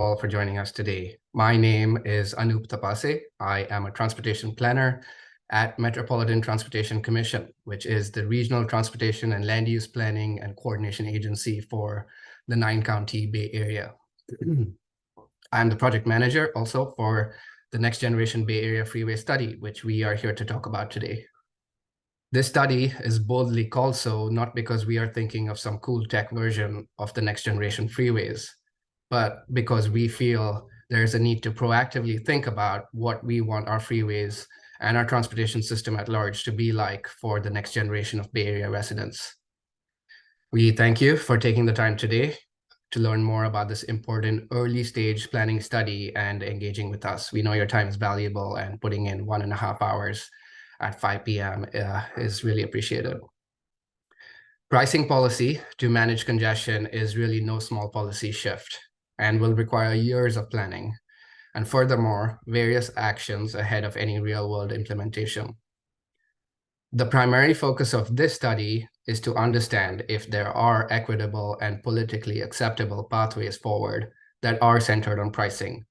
All for joining us today. My name is Anup Tapase. I am a transportation planner at Metropolitan Transportation Commission, which is the regional transportation and land use planning and coordination agency for the 9-county Bay Area. I'm the project manager also for the Next Generation Bay Area Freeway study, which we are here to talk about today. This study is boldly called so not because we are thinking of some cool tech version of the next generation freeways, but because we feel there's a need to proactively think about what we want our freeways and our transportation system at large to be like for the next generation of Bay Area residents. We thank you for taking the time today to learn more about this important early stage planning study and engaging with us. We know your time is valuable, and putting in 1.5 hours at 5 p.m. Is really appreciated. Pricing policy to manage congestion is really no small policy shift and will require years of planning, and furthermore, various actions ahead of any real-world implementation. The primary focus of this study is to understand if there are equitable and politically acceptable pathways forward that are centered on pricing,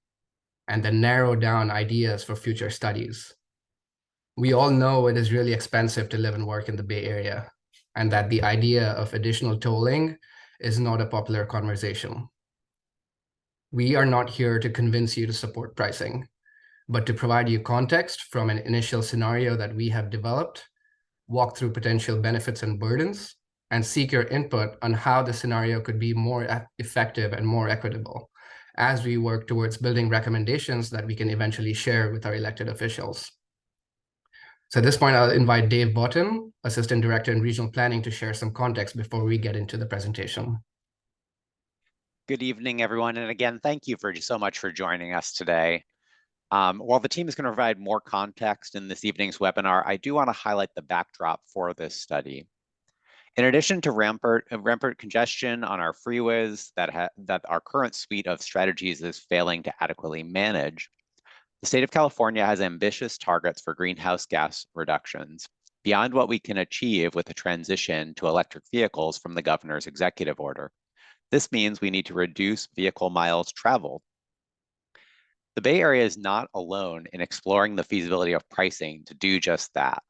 and then narrow down ideas for future studies. We all know it is really expensive to live and work in the Bay Area, and that the idea of additional tolling is not a popular conversation. We are not here to convince you to support pricing, but to provide you context from an initial scenario that we have developed, walk through potential benefits and burdens, and seek your input on how the scenario could be more effective and more equitable as we work towards building recommendations that we can eventually share with our elected officials. So at this point, I'll invite Dave Botton, Assistant Director in Regional Planning, to share some context before we get into the presentation. Good evening, everyone. And again, thank you so much for joining us today. While the team is going to provide more context in this evening's webinar, I do want to highlight the backdrop for this study. In addition to rampant congestion on our freeways that our current suite of strategies is failing to adequately manage, the state of California has ambitious targets for greenhouse gas reductions beyond what we can achieve with the transition to electric vehicles from the governor's executive order. This means we need to reduce vehicle miles traveled. The Bay Area is not alone in exploring the feasibility of pricing to do just that.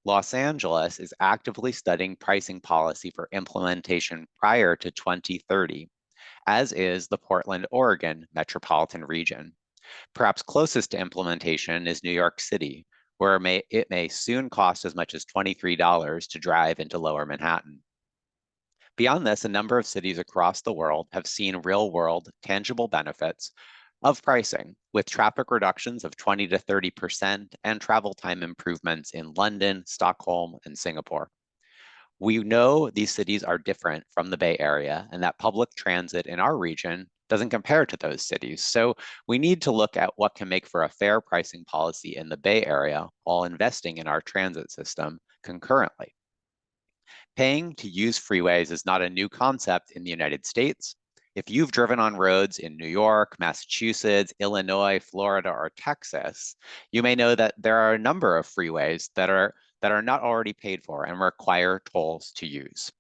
Los Angeles is actively studying pricing policy for implementation prior to 2030, as is the Portland, Oregon metropolitan region. Perhaps closest to implementation is New York City, where it may soon cost as much as $23 to drive into Lower Manhattan. Beyond this, a number of cities across the world have seen real-world, tangible benefits of pricing, with traffic reductions of 20 to 30% and travel time improvements in London, Stockholm, and Singapore. We know these cities are different from the Bay Area and that public transit in our region doesn't compare to those cities. So we need to look at what can make for a fair pricing policy in the Bay Area while investing in our transit system concurrently. Paying to use freeways is not a new concept in the United States. If you've driven on roads in New York, Massachusetts, Illinois, Florida, or Texas, you may know that there are a number of freeways that are not already paid for and require tolls to use.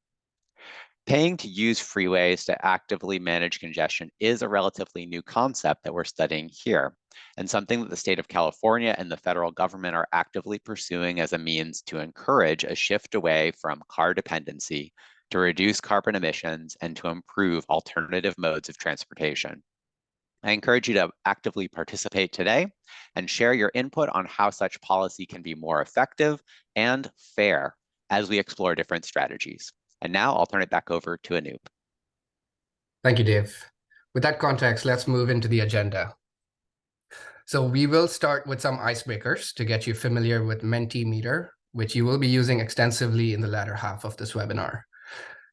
Paying to use freeways to actively manage congestion is a relatively new concept that we're studying here, and something that the state of California and the federal government are actively pursuing as a means to encourage a shift away from car dependency, to reduce carbon emissions, and to improve alternative modes of transportation. I encourage you to actively participate today and share your input on how such policy can be more effective and fair as we explore different strategies. And now I'll turn it back over to Anup. Thank you, Dave. With that context, let's move into the agenda. So we will start with some icebreakers to get you familiar with Mentimeter, which you will be using extensively in the latter half of this webinar.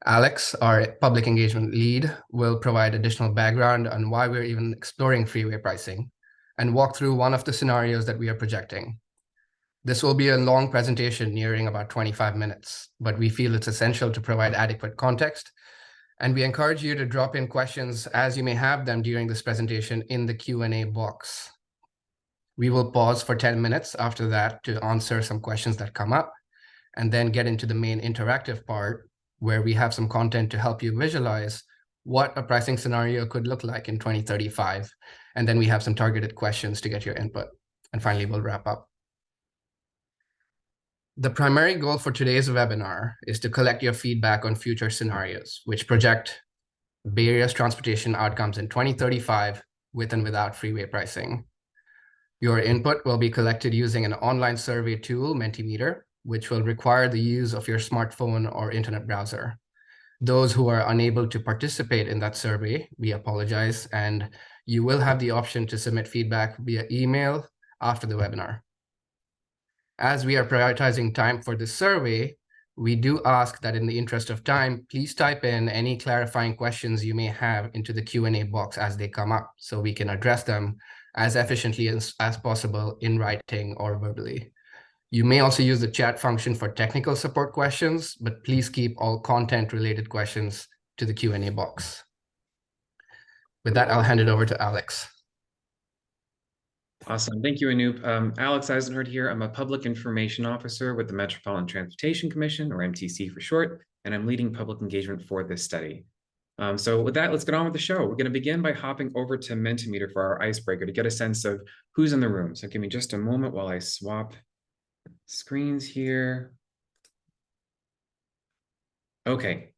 Alex, our public engagement lead, will provide additional background on why we're even exploring freeway pricing and walk through one of the scenarios that we are projecting. This will be a long presentation nearing about 25 minutes, but we feel it's essential to provide adequate context, and we encourage you to drop in questions as you may have them during this presentation in the Q&A box. We will pause for 10 minutes after that to answer some questions that come up, and then get into the main interactive part where we have some content to help you visualize what a pricing scenario could look like in 2035. And then we have some targeted questions to get your input. And finally, we'll wrap up. The primary goal for today's webinar is to collect your feedback on future scenarios, which project various transportation outcomes in 2035 with and without freeway pricing. Your input will be collected using an online survey tool, Mentimeter, which will require the use of your smartphone or internet browser. Those who are unable to participate in that survey, we apologize, and you will have the option to submit feedback via email after the webinar. As we are prioritizing time for this survey, we do ask that in the interest of time, please type in any clarifying questions you may have into the Q&A box as they come up, so we can address them as efficiently as possible in writing or verbally. You may also use the chat function for technical support questions, but please keep all content-related questions to the Q&A box. With that, I'll hand it over to Alex. Awesome. Thank you, Anoop. Alex Eisenhardt here. I'm a Public Information Officer with the Metropolitan Transportation Commission, or MTC for short, and I'm leading public engagement for this study. So with that, let's get on with the show. We're going to begin by hopping over to Mentimeter for our icebreaker to get a sense of who's in the room. So give me just a moment while I swap screens here. Okay.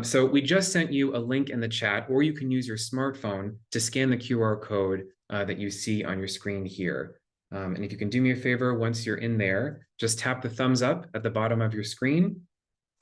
So we just sent you a link in the chat, or you can use your smartphone to scan the QR code that you see on your screen here. And if you can do me a favor, once you're in there, just tap the thumbs up at the bottom of your screen,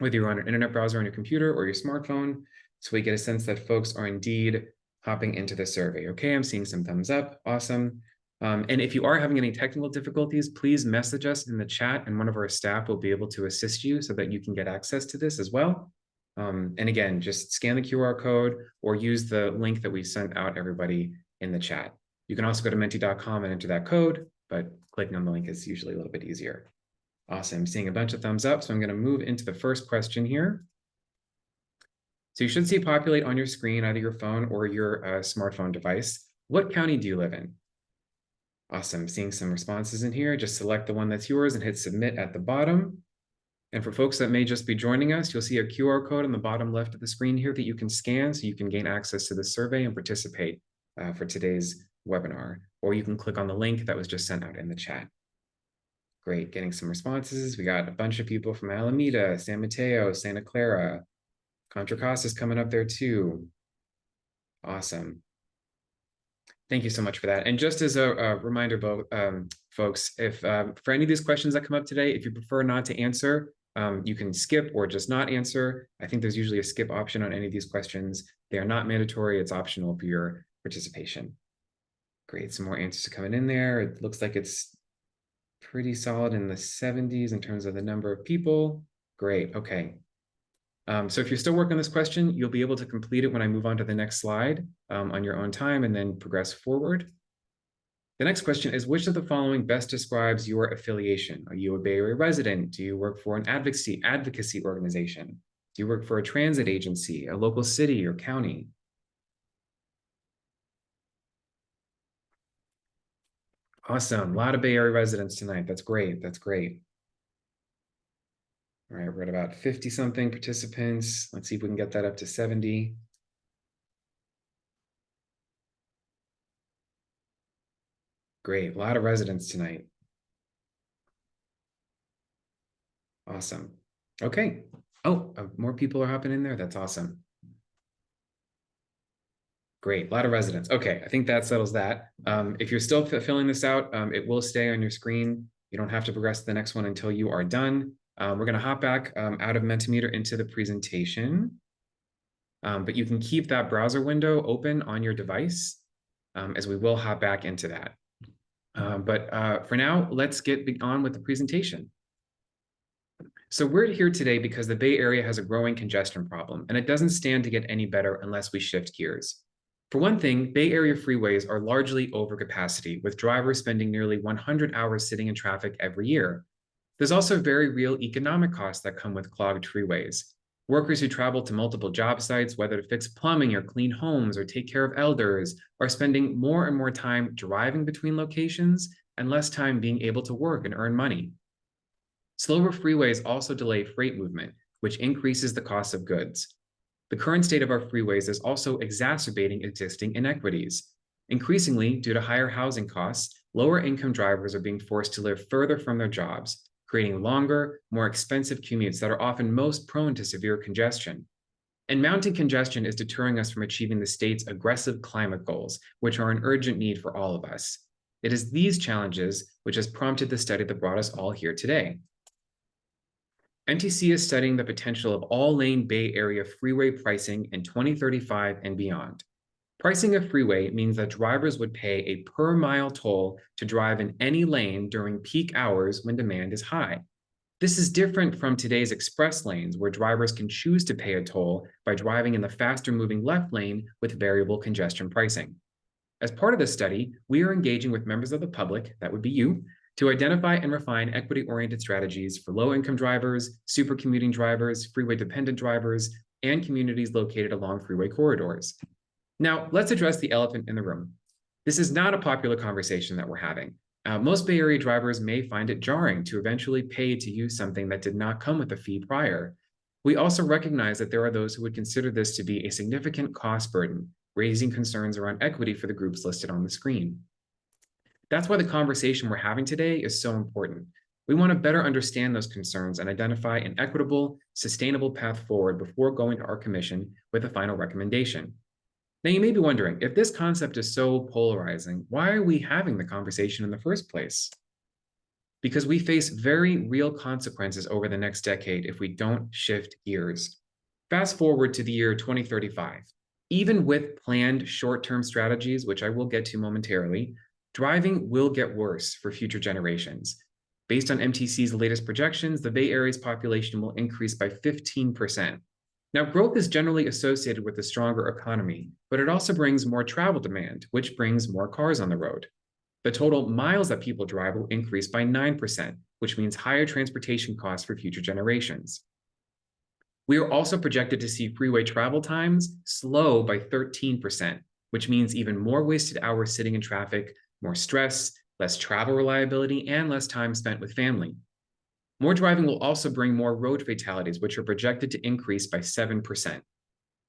whether you're on an internet browser on your computer or your smartphone, so we get a sense that folks are indeed hopping into the survey. Okay, I'm seeing some thumbs up. Awesome. And if you are having any technical difficulties, please message us in the chat, and one of our staff will be able to assist you so that you can get access to this as well. And again, just scan the QR code or use the link that we sent out everybody in the chat. You can also go to menti.com and enter that code, but clicking on the link is usually a little bit easier. Awesome, seeing a bunch of thumbs up. So I'm going to move into the first question here. So you should see populate on your screen, either your phone or your smartphone device. What county do you live in? Awesome, seeing some responses in here. Just select the one that's yours and hit submit at the bottom. And for folks that may just be joining us, you'll see a QR code on the bottom left of the screen here that you can scan so you can gain access to the survey and participate for today's webinar. Or you can click on the link that was just sent out in the chat. Great, getting some responses. We got a bunch of people from Alameda, San Mateo, Santa Clara. Contra Costa's coming up there too. Awesome. Thank you so much for that. And just as a reminder, folks, if for any of these questions that come up today, if you prefer not to answer, you can skip or just not answer. I think there's usually a skip option on any of these questions. They are not mandatory. It's optional for your participation. Great, some more answers coming in there. It looks like it's pretty solid in the 70s in terms of the number of people. Great, okay. So if you're still working on this question, you'll be able to complete it when I move on to the next slide on your own time and then progress forward. The next question is, which of the following best describes your affiliation? Are you a Bay Area resident? Do you work for an advocacy organization? Do you work for a transit agency, a local city or county? Awesome, a lot of Bay Area residents tonight. That's great, that's great. All right, we're at about 50 something participants. Let's see if we can get that up to 70. Great, a lot of residents tonight. Awesome. Okay. Oh, more people are hopping in there. That's awesome. Great, a lot of residents. Okay, I think that settles that. If you're still filling this out, it will stay on your screen. You don't have to progress to the next one until you are done. We're going to hop back out of Mentimeter into the presentation, but you can keep that browser window open on your device as we will hop back into that. But for now, let's get on with the presentation. So we're here today because the Bay Area has a growing congestion problem, and it doesn't stand to get any better unless we shift gears. For one thing, Bay Area freeways are largely over capacity, with drivers spending nearly 100 hours sitting in traffic every year. There's also very real economic costs that come with clogged freeways. Workers who travel to multiple job sites, whether to fix plumbing or clean homes or take care of elders, are spending more and more time driving between locations and less time being able to work and earn money. Slower freeways also delay freight movement, which increases the cost of goods. the current state of our freeways is also exacerbating existing inequities. Increasingly, due to higher housing costs, lower income drivers are being forced to live further from their jobs, creating longer, more expensive commutes that are often most prone to severe congestion. And mounting congestion is deterring us from achieving the state's aggressive climate goals, which are an urgent need for all of us. It is these challenges which has prompted the study that brought us all here today. MTC is studying the potential of all-lane Bay Area freeway pricing in 2035 and beyond. Pricing a freeway means that drivers would pay a per-mile toll to drive in any lane during peak hours when demand is high. This is different from today's express lanes, where drivers can choose to pay a toll by driving in the faster-moving left lane with variable congestion pricing. As part of this study, we are engaging with members of the public, that would be you, to identify and refine equity-oriented strategies for low-income drivers, supercommuting drivers, freeway-dependent drivers, and communities located along freeway corridors. Now, let's address the elephant in the room. This is not a popular conversation that we're having. Most Bay Area drivers may find it jarring to eventually pay to use something that did not come with a fee prior. We also recognize that there are those who would consider this to be a significant cost burden, raising concerns around equity for the groups listed on the screen. That's why the conversation we're having today is so important. We want to better understand those concerns and identify an equitable, sustainable path forward before going to our commission with a final recommendation. Now, you may be wondering, if this concept is so polarizing, why are we having the conversation in the first place? Because we face very real consequences over the next decade if we don't shift gears. Fast forward to the year 2035. Even with planned short-term strategies, which I will get to momentarily, driving will get worse for future generations. Based on MTC's latest projections, the Bay Area's population will increase by 15%. Now, growth is generally associated with a stronger economy, but it also brings more travel demand, which brings more cars on the road. The total miles that people drive will increase by 9%, which means higher transportation costs for future generations. We are also projected to see freeway travel times slow by 13%, which means even more wasted hours sitting in traffic, more stress, less travel reliability, and less time spent with family. More driving will also bring more road fatalities, which are projected to increase by 7%.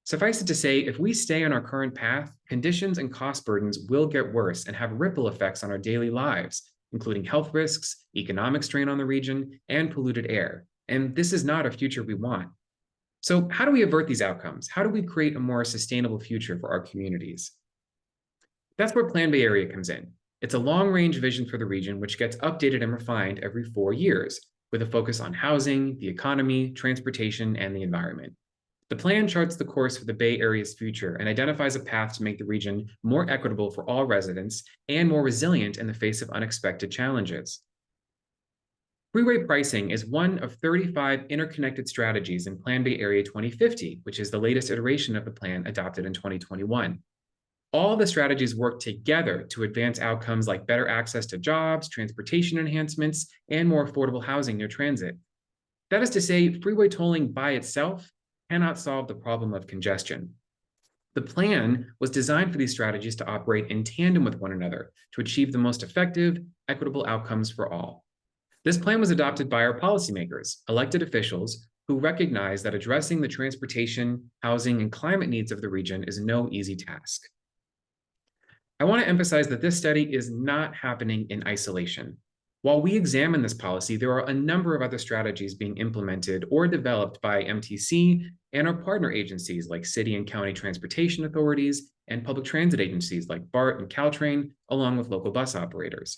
Suffice it to say, if we stay on our current path, conditions and cost burdens will get worse and have ripple effects on our daily lives, including health risks, economic strain on the region, and polluted air. And this is not a future we want. So how do we avert these outcomes? How do we create a more sustainable future for our communities? That's where Plan Bay Area comes in. It's a long-range vision for the region, which gets updated and refined every 4 years, with a focus on housing, the economy, transportation, and the environment. The plan charts the course for the Bay Area's future and identifies a path to make the region more equitable for all residents and more resilient in the face of unexpected challenges. Freeway pricing is one of 35 interconnected strategies in Plan Bay Area 2050, which is the latest iteration of the plan adopted in 2021. All the strategies work together to advance outcomes like better access to jobs, transportation enhancements, and more affordable housing near transit. That is to say, freeway tolling by itself cannot solve the problem of congestion. The plan was designed for these strategies to operate in tandem with one another to achieve the most effective, equitable outcomes for all. This plan was adopted by our policymakers, elected officials, who recognize that addressing the transportation, housing, and climate needs of the region is no easy task. I want to emphasize that this study is not happening in isolation. While we examine this policy, there are a number of other strategies being implemented or developed by MTC and our partner agencies like city and county transportation authorities and public transit agencies like BART and Caltrain, along with local bus operators.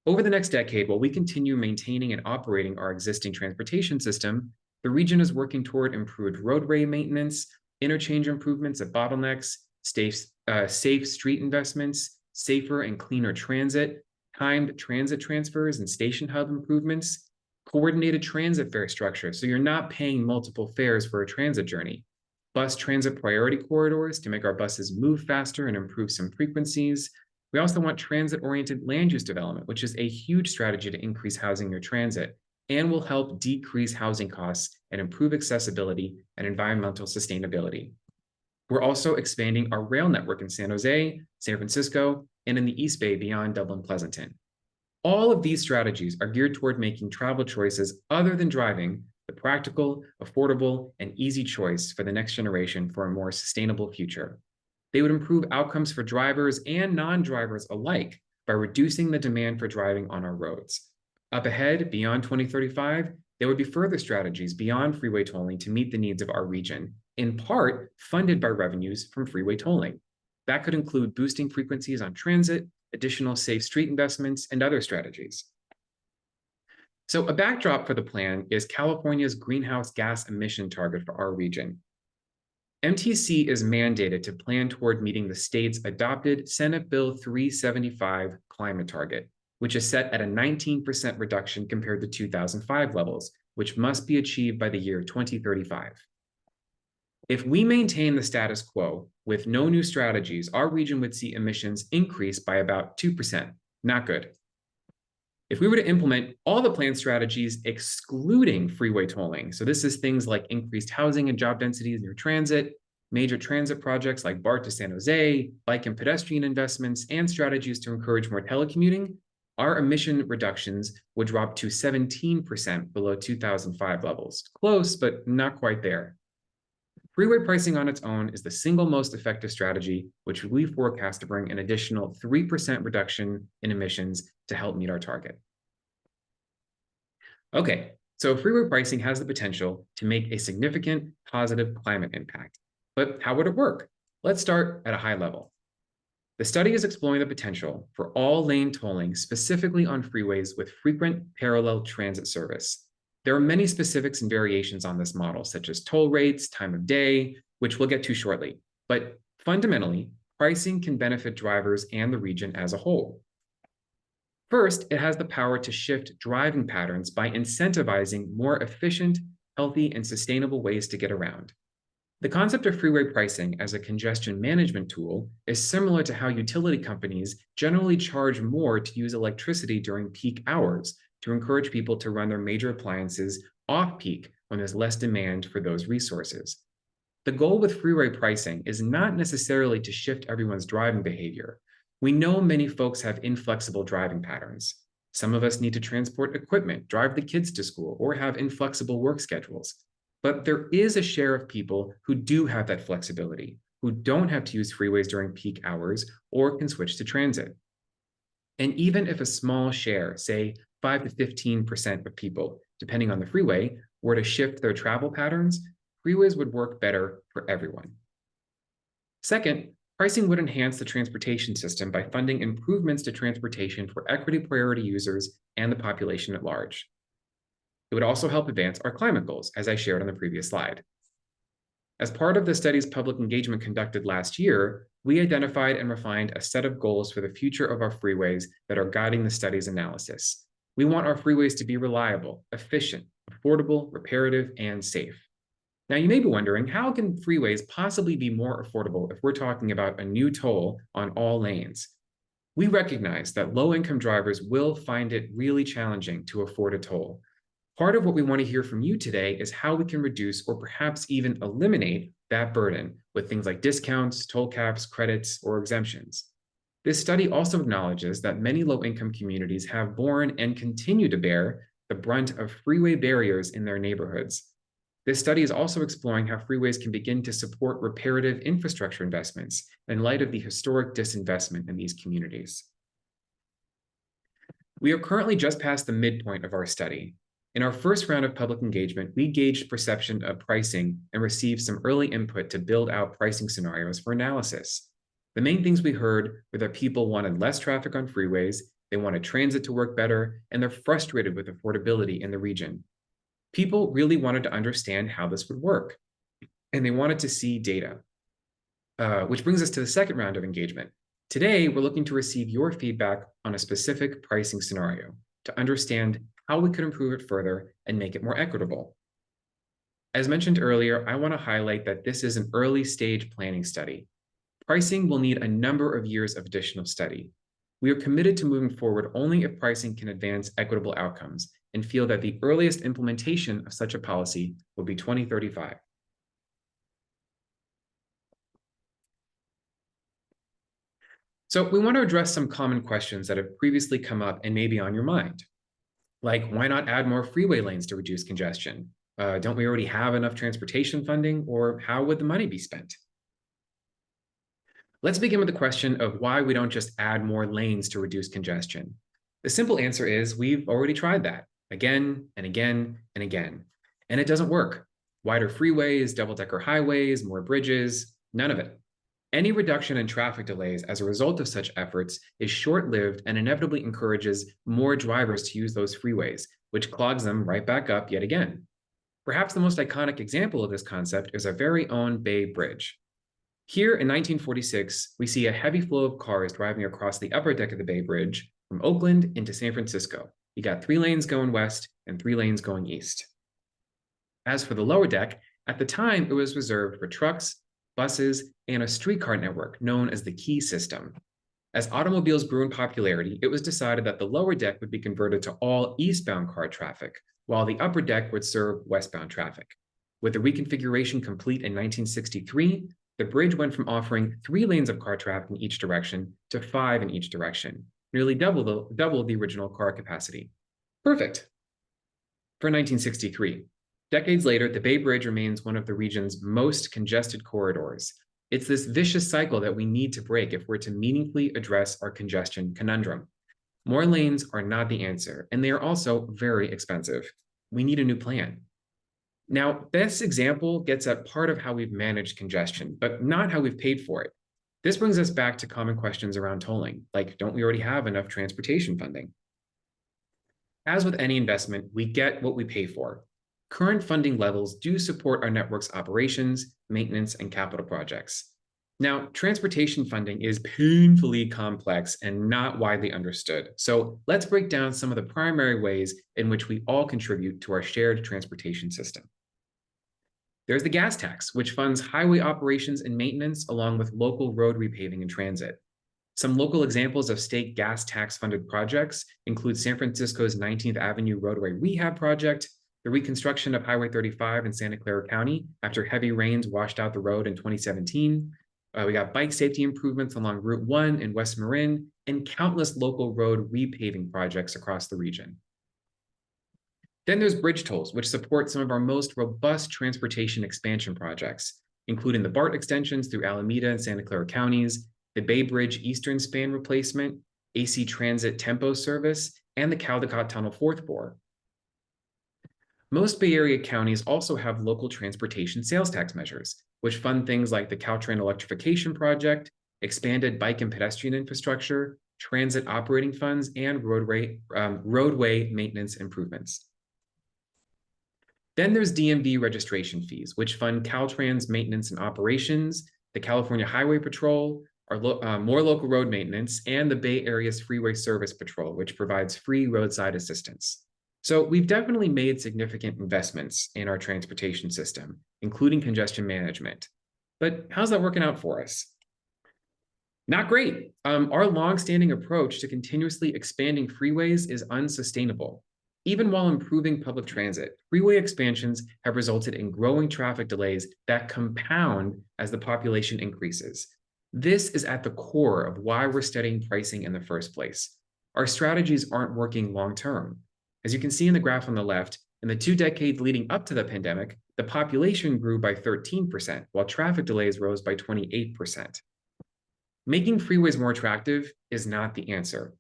Over the next decade, while we continue maintaining and operating our existing transportation system, the region is working toward improved roadway maintenance, interchange improvements at bottlenecks, safe street investments, safer and cleaner transit, timed transit transfers and station hub improvements, coordinated transit fare structure, so you're not paying multiple fares for a transit journey, bus transit priority corridors to make our buses move faster and improve some frequencies. We also want transit-oriented land use development, which is a huge strategy to increase housing near transit and will help decrease housing costs and improve accessibility and environmental sustainability. We're also expanding our rail network in San Jose, San Francisco, and in the East Bay beyond Dublin Pleasanton. All of these strategies are geared toward making travel choices other than driving the practical, affordable, and easy choice for the next generation for a more sustainable future. They would improve outcomes for drivers and non-drivers alike by reducing the demand for driving on our roads. Up ahead, beyond 2035, there would be further strategies beyond freeway tolling to meet the needs of our region, in part funded by revenues from freeway tolling. That could include boosting frequencies on transit, additional safe street investments, and other strategies. So a backdrop for the plan is California's greenhouse gas emission target for our region. MTC is mandated to plan toward meeting the state's adopted Senate Bill 375 climate target, which is set at a 19% reduction compared to 2005 levels, which must be achieved by the year 2035. If we maintain the status quo with no new strategies, our region would see emissions increase by about 2%. Not good. If we were to implement all the planned strategies excluding freeway tolling, so this is things like increased housing and job densities near transit, major transit projects like BART to San Jose, bike and pedestrian investments, and strategies to encourage more telecommuting, our emission reductions would drop to 17% below 2005 levels. Close, but not quite there. Freeway pricing on its own is the single most effective strategy, which we forecast to bring an additional 3% reduction in emissions to help meet our target. Okay, so freeway pricing has the potential to make a significant positive climate impact. But how would it work? Let's start at a high level. The study is exploring the potential for all-lane tolling specifically on freeways with frequent parallel transit service. There are many specifics and variations on this model, such as toll rates, time of day, which we'll get to shortly. But fundamentally, pricing can benefit drivers and the region as a whole. First, it has the power to shift driving patterns by incentivizing more efficient, healthy, and sustainable ways to get around. The concept of freeway pricing as a congestion management tool is similar to how utility companies generally charge more to use electricity during peak hours to encourage people to run their major appliances off-peak when there's less demand for those resources. The goal with freeway pricing is not necessarily to shift everyone's driving behavior. We know many folks have inflexible driving patterns. Some of us need to transport equipment, drive the kids to school, or have inflexible work schedules. But there is a share of people who do have that flexibility, who don't have to use freeways during peak hours or can switch to transit. And even if a small share, say 5 to 15% of people, depending on the freeway, were to shift their travel patterns, freeways would work better for everyone. Second, pricing would enhance the transportation system by funding improvements to transportation for equity priority users and the population at large. It would also help advance our climate goals, as I shared on the previous slide. As part of the study's public engagement conducted last year, we identified and refined a set of goals for the future of our freeways that are guiding the study's analysis. We want our freeways to be reliable, efficient, affordable, reparative, and safe. Now, you may be wondering, how can freeways possibly be more affordable if we're talking about a new toll on all lanes? We recognize that low-income drivers will find it really challenging to afford a toll. Part of what we want to hear from you today is how we can reduce or perhaps even eliminate that burden with things like discounts, toll caps, credits, or exemptions. This study also acknowledges that many low-income communities have borne and continue to bear the brunt of freeway barriers in their neighborhoods. This study is also exploring how freeways can begin to support reparative infrastructure investments in light of the historic disinvestment in these communities. We are currently just past the midpoint of our study. In our first round of public engagement, we gauged perception of pricing and received some early input to build out pricing scenarios for analysis. The main things we heard were that people wanted less traffic on freeways, they wanted transit to work better, and they're frustrated with affordability in the region. People really wanted to understand how this would work, and they wanted to see data. Which brings us to the second round of engagement. Today, we're looking to receive your feedback on a specific pricing scenario to understand how we could improve it further and make it more equitable. As mentioned earlier, I want to highlight that this is an early stage planning study. Pricing will need a number of years of additional study. We are committed to moving forward only if pricing can advance equitable outcomes and feel that the earliest implementation of such a policy will be 2035. So we want to address some common questions that have previously come up and may be on your mind. Like, why not add more freeway lanes to reduce congestion? Don't we already have enough transportation funding, or how would the money be spent? Let's begin with the question of why we don't just add more lanes to reduce congestion. The simple answer is we've already tried that again and again and again, and it doesn't work. Wider freeways, double-decker highways, more bridges, none of it. Any reduction in traffic delays as a result of such efforts is short-lived and inevitably encourages more drivers to use those freeways, which clogs them right back up yet again. Perhaps the most iconic example of this concept is our very own Bay Bridge. Here in 1946, we see a heavy flow of cars driving across the upper deck of the Bay Bridge from Oakland into San Francisco. You got 3 lanes going west and 3 lanes going east. As for the lower deck, at the time, it was reserved for trucks, buses, and a streetcar network known as the Key System. As automobiles grew in popularity, it was decided that the lower deck would be converted to all eastbound car traffic, while the upper deck would serve westbound traffic. With the reconfiguration complete in 1963, the bridge went from offering 3 lanes of car traffic in each direction to 5 in each direction, nearly double the original car capacity. Perfect for 1963. Decades later, the Bay Bridge remains one of the region's most congested corridors. It's this vicious cycle that we need to break if we're to meaningfully address our congestion conundrum. More lanes are not the answer, and they are also very expensive. We need a new plan. Now, this example gets at part of how we've managed congestion, but not how we've paid for it. This brings us back to common questions around tolling, like, don't we already have enough transportation funding? As with any investment, we get what we pay for. Current funding levels do support our network's operations, maintenance, and capital projects. Now, transportation funding is painfully complex and not widely understood. So let's break down some of the primary ways in which we all contribute to our shared transportation system. There's the gas tax, which funds highway operations and maintenance along with local road repaving and transit. Some local examples of state gas tax funded projects include San Francisco's 19th Avenue roadway rehab project, the reconstruction of Highway 35 in Santa Clara County after heavy rains washed out the road in 2017. We got bike safety improvements along Route 1 in West Marin, and countless local road repaving projects across the region. Then there's bridge tolls, which support some of our most robust transportation expansion projects, including the BART extensions through Alameda and Santa Clara counties, the Bay Bridge Eastern Span replacement, AC Transit Tempo service, and the Caldecott Tunnel Fourth Bore. Most Bay Area counties also have local transportation sales tax measures, which fund things like the Caltrain electrification project, expanded bike and pedestrian infrastructure, transit operating funds, and roadway maintenance improvements. Then there's DMV registration fees, which fund Caltrain's maintenance and operations, the California Highway Patrol, more local road maintenance, and the Bay Area's Freeway Service Patrol, which provides free roadside assistance. So we've definitely made significant investments in our transportation system, including congestion management. But how's that working out for us? Not great. Our longstanding approach to continuously expanding freeways is unsustainable. Even while improving public transit, freeway expansions have resulted in growing traffic delays that compound as the population increases. This is at the core of why we're studying pricing in the first place. Our strategies aren't working long-term. As you can see in the graph on the left, in the 2 decades leading up to the pandemic, the population grew by 13%, while traffic delays rose by 28%. Making freeways more attractive is not the answer.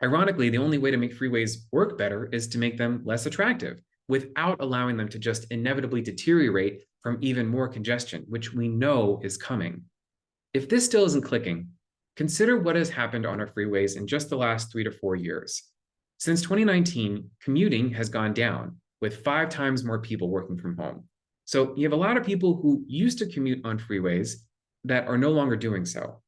Ironically, the only way to make freeways work better is to make them less attractive, without allowing them to just inevitably deteriorate from even more congestion, which we know is coming. If this still isn't clicking, consider what has happened on our freeways in just the last 3 to 4 years. Since 2019, commuting has gone down, with 5 times more people working from home. So you have a lot of people who used to commute on freeways that are no longer doing so.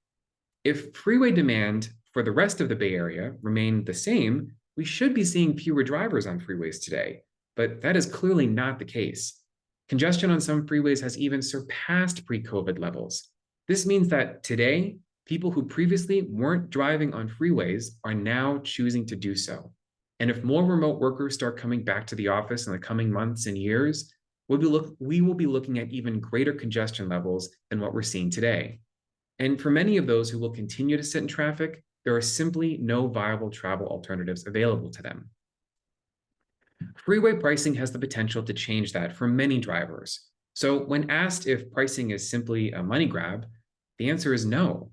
If freeway demand for the rest of the Bay Area remained the same, we should be seeing fewer drivers on freeways today, but that is clearly not the case. Congestion on some freeways has even surpassed pre-COVID levels. This means that today, people who previously weren't driving on freeways are now choosing to do so. And if more remote workers start coming back to the office in the coming months and years, we will be looking at even greater congestion levels than what we're seeing today. And for many of those who will continue to sit in traffic, there are simply no viable travel alternatives available to them. Freeway pricing has the potential to change that for many drivers. So when asked if pricing is simply a money grab, the answer is no.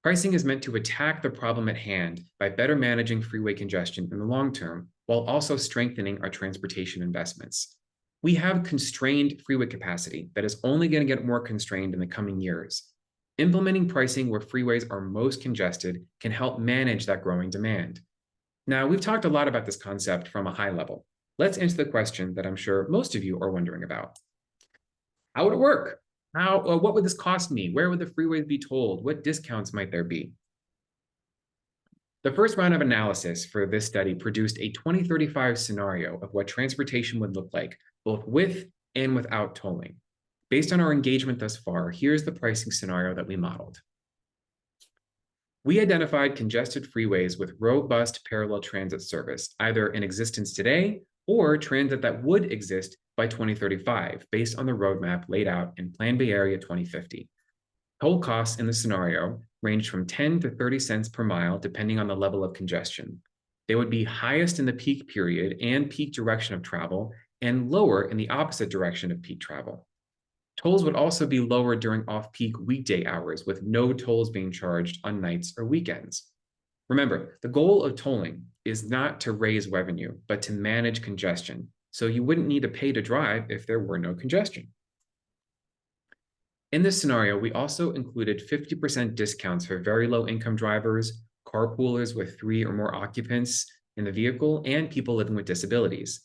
Pricing is meant to attack the problem at hand by better managing freeway congestion in the long term, while also strengthening our transportation investments. We have constrained freeway capacity that is only going to get more constrained in the coming years. Implementing pricing where freeways are most congested can help manage that growing demand. Now, we've talked a lot about this concept from a high level. Let's answer the question that I'm sure most of you are wondering about. How would it work? What would this cost me? Where would the freeways be tolled? What discounts might there be? The first round of analysis for this study produced a 2035 scenario of what transportation would look like, both with and without tolling. Based on our engagement thus far, here's the pricing scenario that we modeled. We identified congested freeways with robust parallel transit service, either in existence today or transit that would exist by 2035, based on the roadmap laid out in Plan Bay Area 2050. Toll costs in the scenario ranged from 10 to 30 cents per mile, depending on the level of congestion. They would be highest in the peak period and peak direction of travel, and lower in the opposite direction of peak travel. Tolls would also be lower during off-peak weekday hours, with no tolls being charged on nights or weekends. Remember, the goal of tolling is not to raise revenue, but to manage congestion. So you wouldn't need to pay to drive if there were no congestion. In this scenario, we also included 50% discounts for very low income drivers, carpoolers with 3 or more occupants in the vehicle, and people living with disabilities.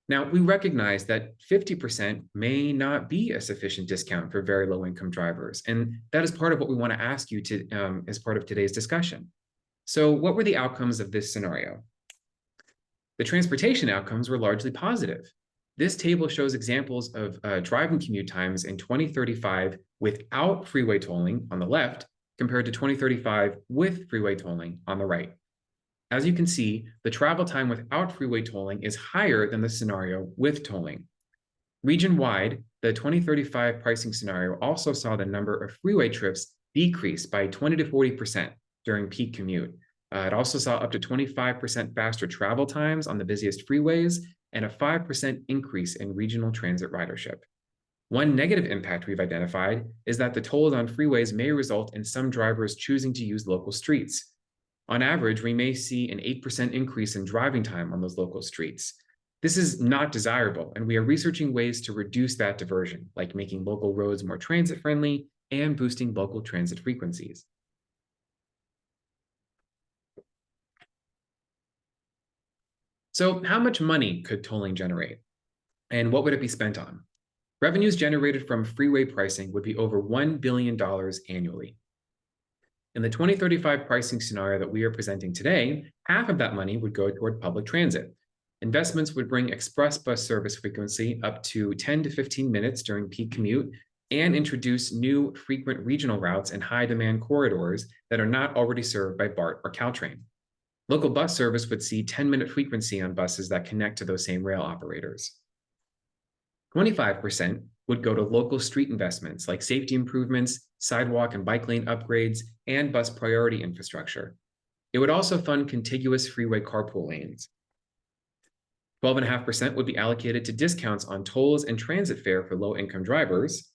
Now, we recognize that 50% may not be a sufficient discount for very low income drivers, and that is part of what we want to ask you to as part of today's discussion. So what were the outcomes of this scenario? The transportation outcomes were largely positive. This table shows examples of driving commute times in 2035 without freeway tolling on the left, compared to 2035 with freeway tolling on the right. As you can see, the travel time without freeway tolling is higher than the scenario with tolling. Region-wide, the 2035 pricing scenario also saw the number of freeway trips decrease by 20 to 40% during peak commute. It also saw up to 25% faster travel times on the busiest freeways and a 5% increase in regional transit ridership. One negative impact we've identified is that the tolls on freeways may result in some drivers choosing to use local streets. On average, we may see an 8% increase in driving time on those local streets. This is not desirable, and we are researching ways to reduce that diversion, like making local roads more transit-friendly and boosting local transit frequencies. So how much money could tolling generate? And what would it be spent on? Revenues generated from freeway pricing would be over $1 billion annually. In the 2035 pricing scenario that we are presenting today, half of that money would go toward public transit. Investments would bring express bus service frequency up to 10 to 15 minutes during peak commute and introduce new frequent regional routes and high demand corridors that are not already served by BART or Caltrain. Local bus service would see 10-minute frequency on buses that connect to those same rail operators. 25% would go to local street investments like safety improvements, sidewalk and bike lane upgrades, and bus priority infrastructure. It would also fund contiguous freeway carpool lanes. 12.5% would be allocated to discounts on tolls and transit fare for low-income drivers,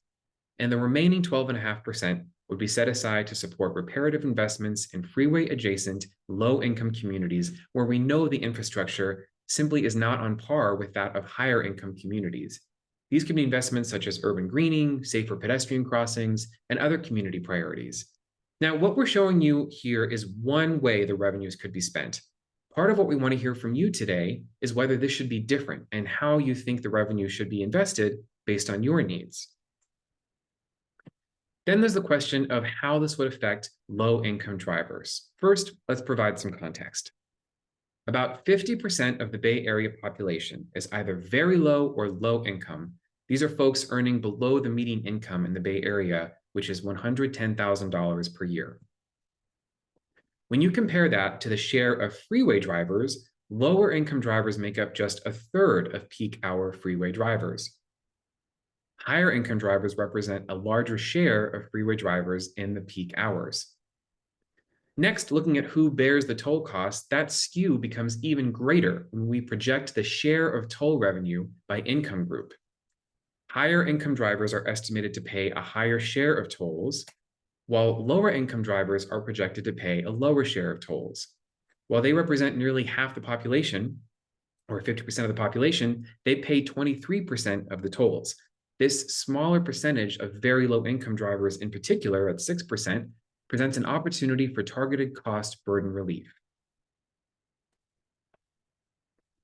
and the remaining 12.5% would be set aside to support reparative investments in freeway-adjacent, low-income communities where we know the infrastructure simply is not on par with that of higher-income communities. These could be investments such as urban greening, safer pedestrian crossings, and other community priorities. Now, what we're showing you here is one way the revenues could be spent. Part of what we want to hear from you today is whether this should be different and how you think the revenue should be invested based on your needs. Then there's the question of how this would affect low-income drivers. First, let's provide some context. About 50% of the Bay Area population is either very low or low income. These are folks earning below the median income in the Bay Area, which is $110,000 per year. When you compare that to the share of freeway drivers, lower income drivers make up just a third of peak hour freeway drivers. Higher income drivers represent a larger share of freeway drivers in the peak hours. Next, looking at who bears the toll cost, that skew becomes even greater when we project the share of toll revenue by income group. Higher income drivers are estimated to pay a higher share of tolls, while lower income drivers are projected to pay a lower share of tolls. While they represent nearly half the population, or 50% of the population, they pay 23% of the tolls. This smaller percentage of very low income drivers in particular, at 6%, presents an opportunity for targeted cost burden relief.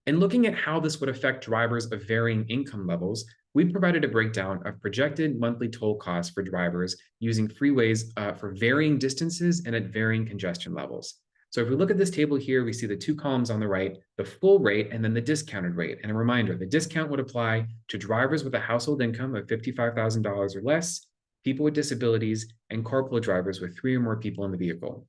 In looking at how this would affect drivers of varying income levels, we provided a breakdown of projected monthly toll costs for drivers using freeways for varying distances and at varying congestion levels. So if we look at this table here, we see the two columns on the right, the full rate and then the discounted rate. And a reminder, the discount would apply to drivers with a household income of $55,000 or less, people with disabilities, and carpool drivers with 3 or more people in the vehicle.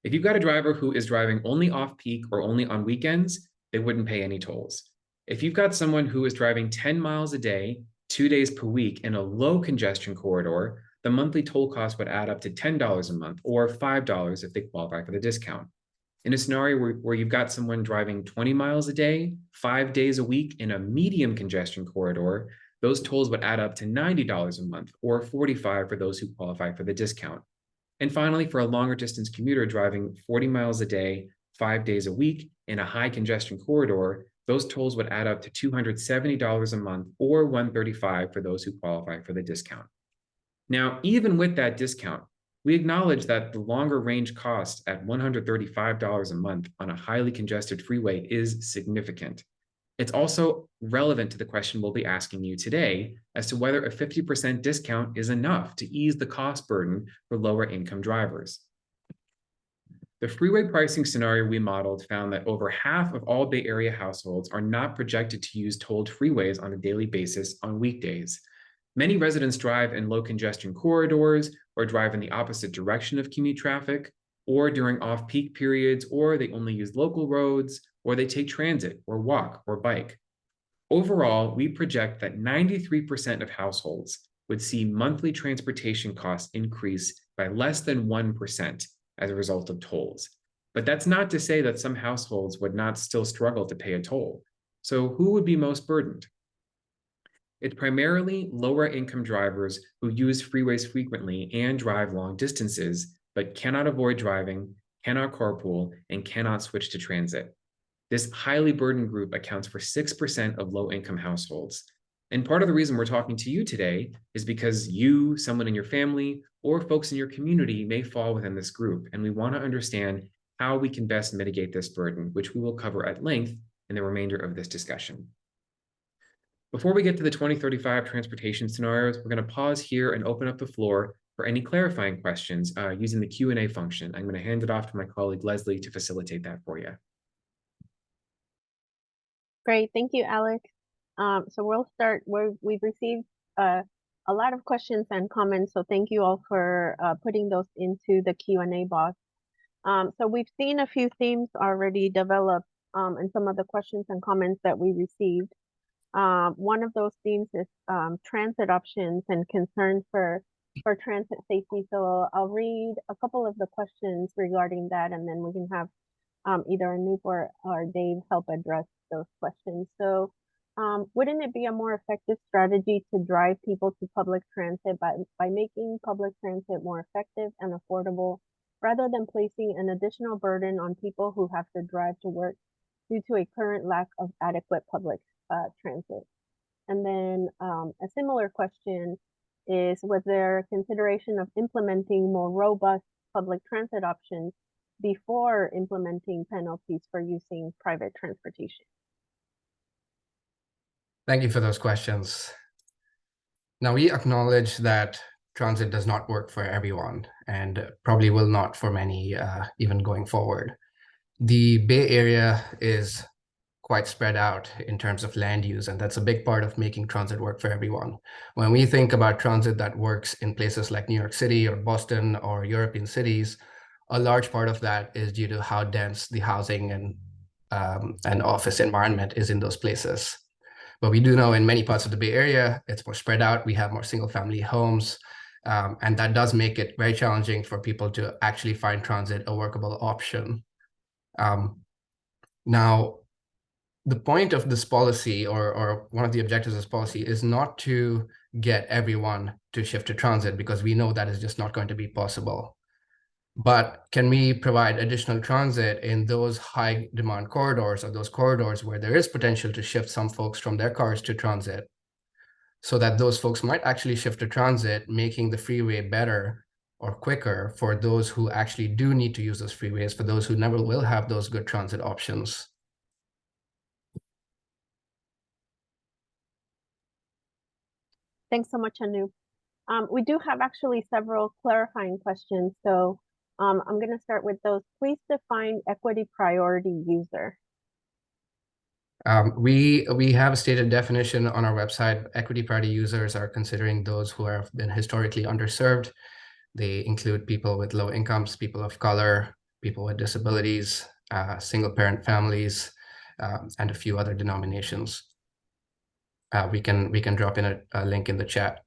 If you've got a driver who is driving only off-peak or only on weekends, they wouldn't pay any tolls. If you've got someone who is driving 10 miles a day, 2 days per week in a low congestion corridor, the monthly toll cost would add up to $10 a month or $5 if they qualify for the discount. In a scenario where you've got someone driving 20 miles a day, 5 days a week in a medium congestion corridor, those tolls would add up to $90 a month or $45 for those who qualify for the discount. And finally, for a longer distance commuter driving 40 miles a day, 5 days a week in a high congestion corridor, those tolls would add up to $270 a month or $135 for those who qualify for the discount. Now, even with that discount, we acknowledge that the longer range cost at $135 a month on a highly congested freeway is significant. It's also relevant to the question we'll be asking you today as to whether a 50% discount is enough to ease the cost burden for lower income drivers. The freeway pricing scenario we modeled found that over half of all Bay Area households are not projected to use tolled freeways on a daily basis on weekdays. Many residents drive in low congestion corridors or drive in the opposite direction of commute traffic, or during off-peak periods, or they only use local roads, or they take transit or walk or bike. Overall, we project that 93% of households would see monthly transportation costs increase by less than 1% as a result of tolls. But that's not to say that some households would not still struggle to pay a toll. So who would be most burdened? It's primarily lower income drivers who use freeways frequently and drive long distances, but cannot avoid driving, cannot carpool, and cannot switch to transit. This highly burdened group accounts for 6% of low-income households. And part of the reason we're talking to you today is because you, someone in your family, or folks in your community may fall within this group, and we want to understand how we can best mitigate this burden, which we will cover at length in the remainder of this discussion. Before we get to the 2035 transportation scenarios, we're going to pause here and open up the floor for any clarifying questions using the Q&A function. I'm going to hand it off to my colleague Leslie to facilitate that for you. Great, thank you, Alex. So we'll start. We've received a lot of questions and comments, so thank you all for putting those into the Q&A box. So we've seen a few themes already develop in some of the questions and comments that we received. One of those themes is transit options and concerns for transit safety. So I'll read a couple of the questions regarding that, and then we can have either Anoop or Dave help address those questions. So wouldn't it be a more effective strategy to drive people to public transit by making public transit more effective and affordable, rather than placing an additional burden on people who have to drive to work due to a current lack of adequate public transit? And then a similar question is, was there consideration of implementing more robust public transit options before implementing penalties for using private transportation? Thank you for those questions. Now, we acknowledge that transit does not work for everyone and probably will not for many, even going forward. The Bay Area is quite spread out in terms of land use, and that's a big part of making transit work for everyone. When we think about transit that works in places like New York City or Boston or European cities, a large part of that is due to how dense the housing and office environment is in those places. But we do know in many parts of the Bay Area, it's more spread out. We have more single family homes. And that does make it very challenging for people to actually find transit a workable option. Now, the point of this policy, or one of the objectives of this policy, is not to get everyone to shift to transit, because we know that is just not going to be possible. But can we provide additional transit in those high demand corridors, or those corridors where there is potential to shift some folks from their cars to transit, so that those folks might actually shift to transit, making the freeway better or quicker for those who actually do need to use those freeways, for those who never will have those good transit options. Thanks so much, Anoop. We do have actually several clarifying questions, so I'm going to start with those. Please define equity priority user. We have a stated definition on our website. Equity priority users are considering those who have been historically underserved. They include people with low incomes, people of color, people with disabilities, single parent families, and a few other denominations. We can drop in a link in the chat.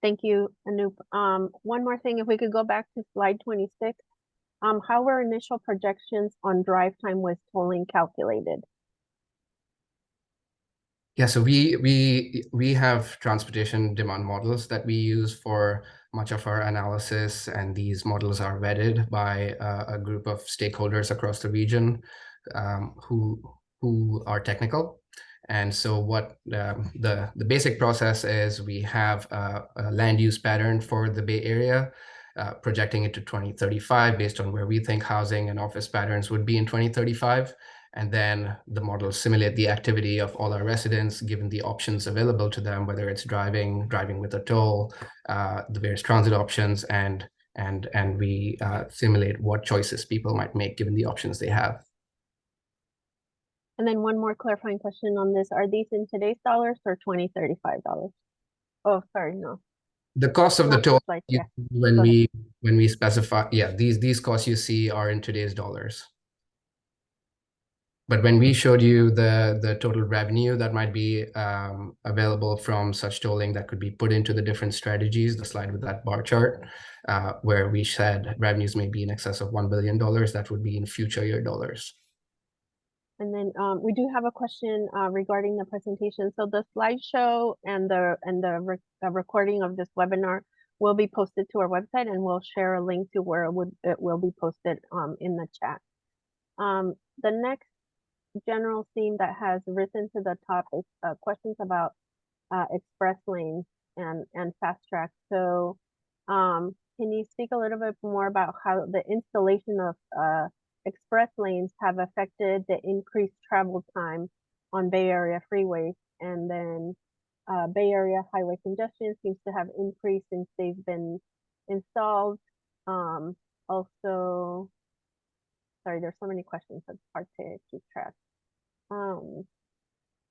Thank you, Anoop. One more thing, if we could go back to slide 26. How were initial projections on drive time with tolling calculated? Yeah, so we have transportation demand models that we use for much of our analysis, and these models are vetted by a group of stakeholders across the region who are technical. And so what the basic process is, we have a land use pattern for the Bay Area, projecting it to 2035 based on where we think housing and office patterns would be in 2035. And then the models simulate the activity of all our residents, given the options available to them, whether it's driving with a toll, the various transit options, and we simulate what choices people might make given the options they have. And then one more clarifying question on this. Are these in today's dollars or $2035? Oh, sorry, no. The cost of the toll, like, when we specify, these costs you see are in today's dollars. But when we showed you the total revenue that might be available from such tolling that could be put into the different strategies, the slide with that bar chart, where we said revenues may be in excess of $1 billion, that would be in future year dollars. And then we do have a question regarding the presentation. So the slideshow and the recording of this webinar will be posted to our website, and we'll share a link to where it will be posted in the chat. The next general theme that has risen to the top is questions about express lanes and fast track. So can you speak a little bit more about how the installation of express lanes have affected the increased travel time on Bay Area freeways? And then Bay Area highway congestion seems to have increased since they've been installed. Also, sorry, there's so many questions, so it's hard to keep track.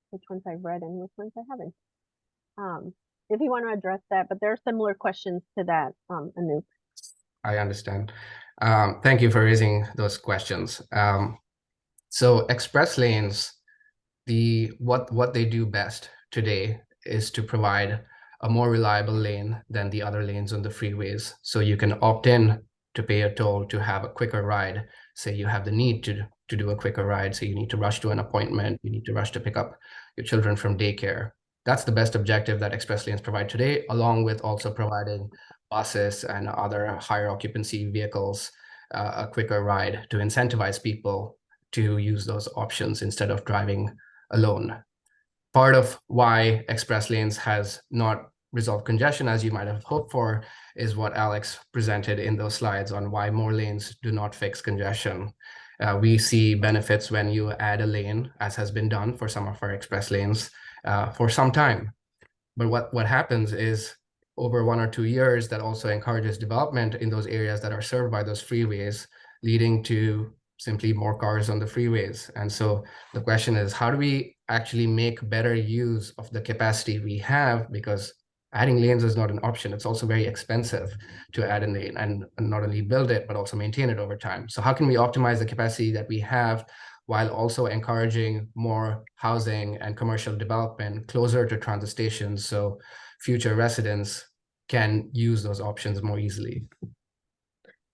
Which ones I've read and which ones I haven't. If you want to address that, but there are similar questions to that, Anoop. I understand. Thank you for raising those questions. So express lanes, what they do best today is to provide a more reliable lane than the other lanes on the freeways. So you can opt in to pay a toll to have a quicker ride. Say you have the need to do a quicker ride, so you need to rush to an appointment, you need to rush to pick up your children from daycare. That's the best objective that express lanes provide today, along with also providing buses and other higher occupancy vehicles a quicker ride to incentivize people to use those options instead of driving alone. Part of why express lanes has not resolved congestion, as you might have hoped for, is what Alex presented in those slides on why more lanes do not fix congestion. We see benefits when you add a lane, as has been done for some of our express lanes for some time. But what happens is, over 1 or 2 years, that also encourages development in those areas that are served by those freeways, leading to simply more cars on the freeways. And so the question is, how do we actually make better use of the capacity we have? Because adding lanes is not an option. It's also very expensive to add a lane and not only build it, but also maintain it over time. So how can we optimize the capacity that we have while also encouraging more housing and commercial development closer to transit stations, so future residents can use those options more easily.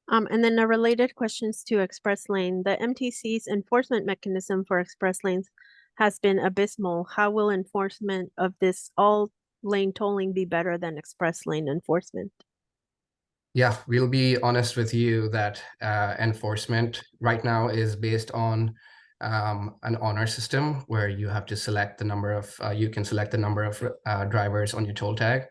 And then the related questions to express lane. The MTC's enforcement mechanism for express lanes has been abysmal. How will enforcement of this all lane tolling be better than express lane enforcement? Yeah, we'll be honest with you that enforcement right now is based on an honor system where you have to select the number of, you can select the number of drivers on your toll tag,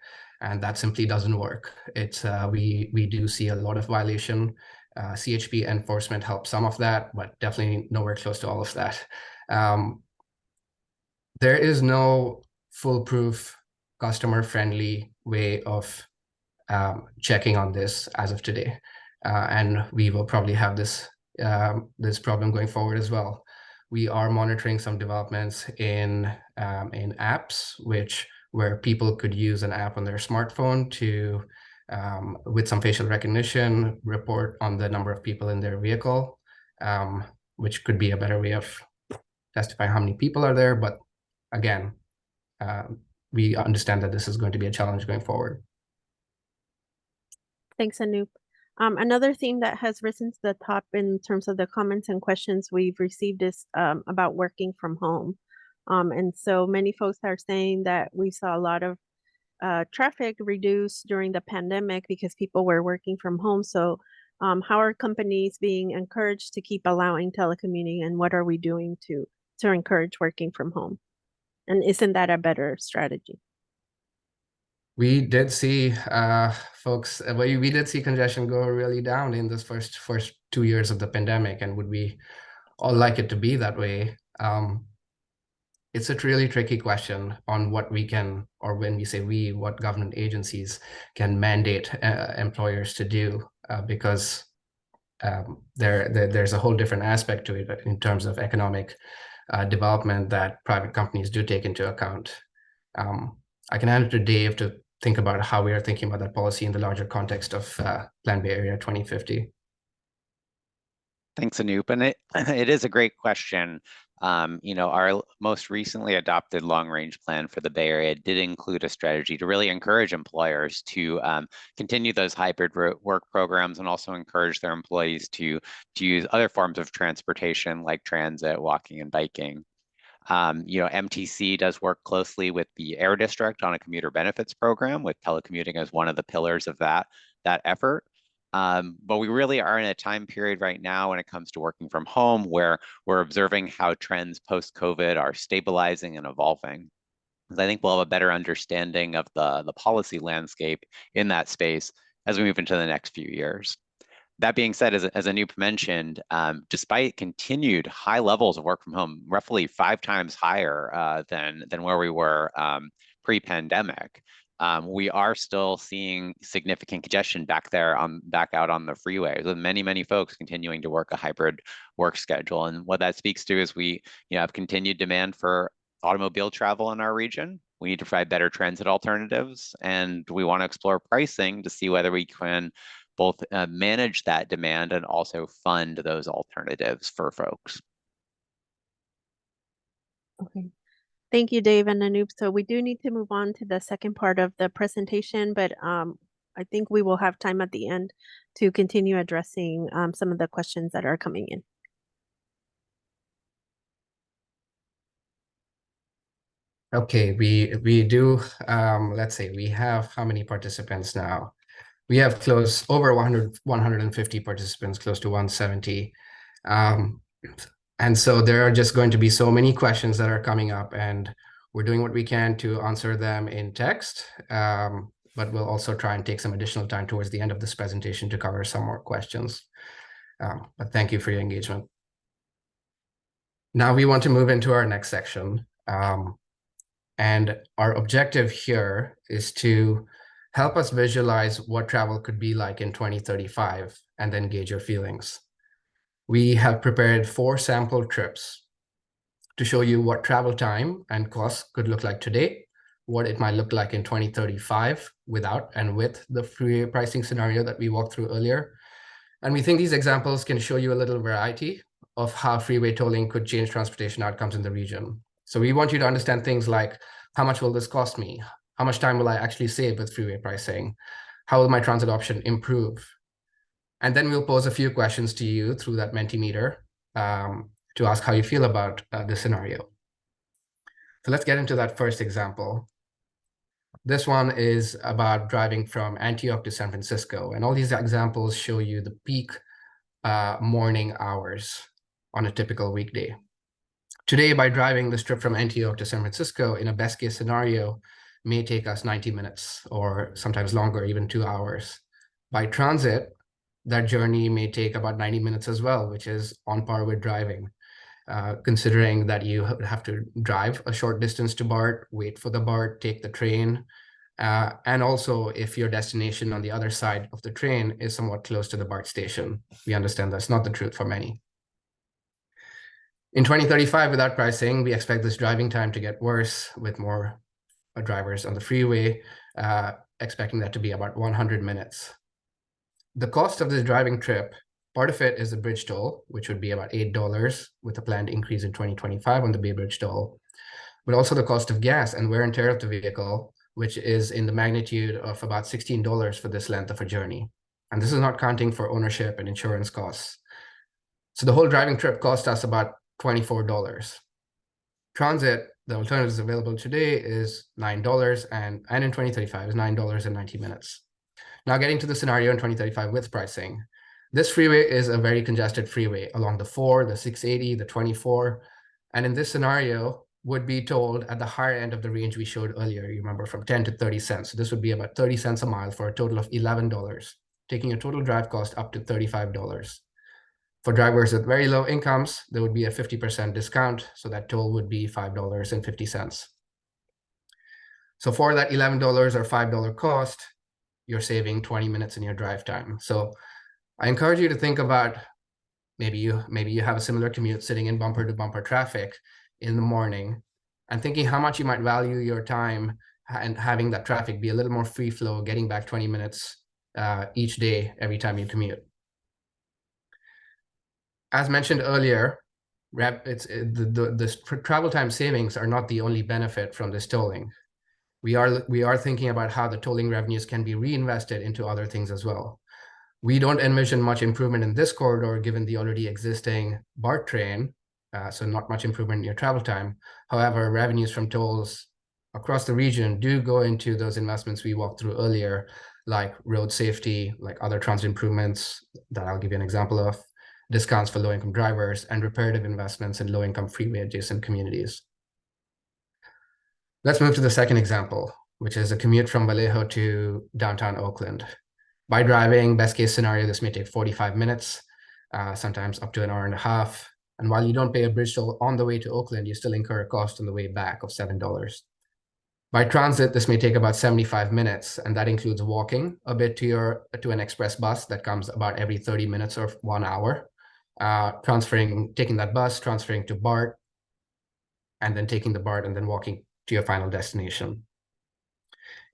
and that simply doesn't work. It's we do see a lot of violation. CHP enforcement helps some of that, but definitely nowhere close to all of that. There is no foolproof, customer-friendly way of checking on this as of today, and we will probably have this this problem going forward as well. We are monitoring some developments in apps, where people could use an app on their smartphone to, with some facial recognition, report on the number of people in their vehicle, which could be a better way of testifying how many people are there. But again, we understand that this is going to be a challenge going forward. Thanks, Anoop. Another theme that has risen to the top in terms of the comments and questions we've received is about working from home. And so many folks are saying that we saw a lot of traffic reduce during the pandemic because people were working from home. So how are companies being encouraged to keep allowing telecommuting, and what are we doing to encourage working from home? And isn't that a better strategy? We did see folks, we did see congestion go really down in this first 2 years of the pandemic, and would we all like it to be that way? It's a really tricky question on what we can, or when we say we, what government agencies can mandate employers to do, because there's a whole different aspect to it in terms of economic development that private companies do take into account. I can hand it to Dave to think about how we are thinking about that policy in the larger context of Plan Bay Area 2050. Thanks, Anoop. And it is a great question. Our most recently adopted long-range plan for the Bay Area did include a strategy to really encourage employers to continue those hybrid work programs, and also encourage their employees to use other forms of transportation like transit, walking, and biking. MTC does work closely with the Air District on a commuter benefits program, with telecommuting as one of the pillars of that effort. But we really are in a time period right now when it comes to working from home where we're observing how trends post-COVID are stabilizing and evolving. I think we'll have a better understanding of the policy landscape in that space as we move into the next few years. That being said, as Anoop mentioned, despite continued high levels of work from home, roughly 5 times higher than where we were pre-pandemic, we are still seeing significant congestion back out on the freeways, with many folks continuing to work a hybrid work schedule. And what that speaks to is we have continued demand for automobile travel in our region. We need to provide better transit alternatives, and we want to explore pricing to see whether we can both manage that demand and also fund those alternatives for folks. Okay. Thank you, Dave and Anoop. So we do need to move on to the second part of the presentation, but I think we will have time at the end to continue addressing some of the questions that are coming in. Okay, we do, let's say we have how many participants now? We have over 150 participants, close to 170. And so there are just going to be so many questions that are coming up, and we're doing what we can to answer them in text, but we'll also try and take some additional time towards the end of this presentation to cover some more questions. But thank you for your engagement. Now we want to move into our next section. And our objective here is to help us visualize what travel could be like in 2035, and then gauge your feelings. We have prepared 4 sample trips to show you what travel time and cost could look like today, what it might look like in 2035 without and with the freeway pricing scenario that we walked through earlier. And we think these examples can show you a little variety of how freeway tolling could change transportation outcomes in the region. So we want you to understand things like, how much will this cost me? How much time will I actually save with freeway pricing? How will my transit option improve? And then we'll pose a few questions to you through that Mentimeter to ask how you feel about this scenario. So let's get into that first example. This one is about driving from Antioch to San Francisco. And all these examples show you the peak morning hours on a typical weekday. Today, by driving this trip from Antioch to San Francisco, in a best case scenario, may take us 90 minutes or sometimes longer, even 2 hours. By transit, that journey may take about 90 minutes as well, which is on par with driving, considering that you have to drive a short distance to BART, wait for the BART, take the train, and also if your destination on the other side of the train is somewhat close to the BART station. We understand that's not the truth for many. In 2035, without pricing, we expect this driving time to get worse with more drivers on the freeway, expecting that to be about 100 minutes. The cost of this driving trip, part of it is the bridge toll, which would be about $8 with a planned increase in 2025 on the Bay Bridge toll, but also the cost of gas and wear and tear of the vehicle, which is in the magnitude of about $16 for this length of a journey. And this is not counting for ownership and insurance costs. So the whole driving trip cost us about $24. Transit, the alternatives available today is $9, and in 2035 is $9.90 minutes. Now getting to the scenario in 2035 with pricing. This freeway is a very congested freeway along the 4, the 680, the 24, and in this scenario would be tolled at the higher end of the range we showed earlier, you remember, from 10 to 30 cents. So this would be about 30 cents a mile for a total of $11, taking your total drive cost up to $35. For drivers with very low incomes, there would be a 50% discount, so that toll would be $5.50. So for that $11 or $5 cost, you're saving 20 minutes in your drive time. So I encourage you to think about maybe you have a similar commute sitting in bumper to bumper traffic in the morning and thinking how much you might value your time and having that traffic be a little more free flow, getting back 20 minutes each day every time you commute. As mentioned earlier, the travel time savings are not the only benefit from this tolling. We are thinking about how the tolling revenues can be reinvested into other things as well. We don't envision much improvement in this corridor given the already existing BART train, so not much improvement in your travel time. However, revenues from tolls across the region do go into those investments we walked through earlier, like road safety, like other transit improvements that I'll give you an example of, discounts for low-income drivers, and reparative investments in low-income freeway-adjacent communities. Let's move to the second example, which is a commute from Vallejo to downtown Oakland. By driving, best case scenario, this may take 45 minutes, sometimes up to an hour and a half. And while you don't pay a bridge toll on the way to Oakland, you still incur a cost on the way back of $7. By transit, this may take about 75 minutes, and that includes walking a bit to an express bus that comes about every 30 minutes or 1 hour, taking that bus, transferring to BART, and then taking the BART and then walking to your final destination.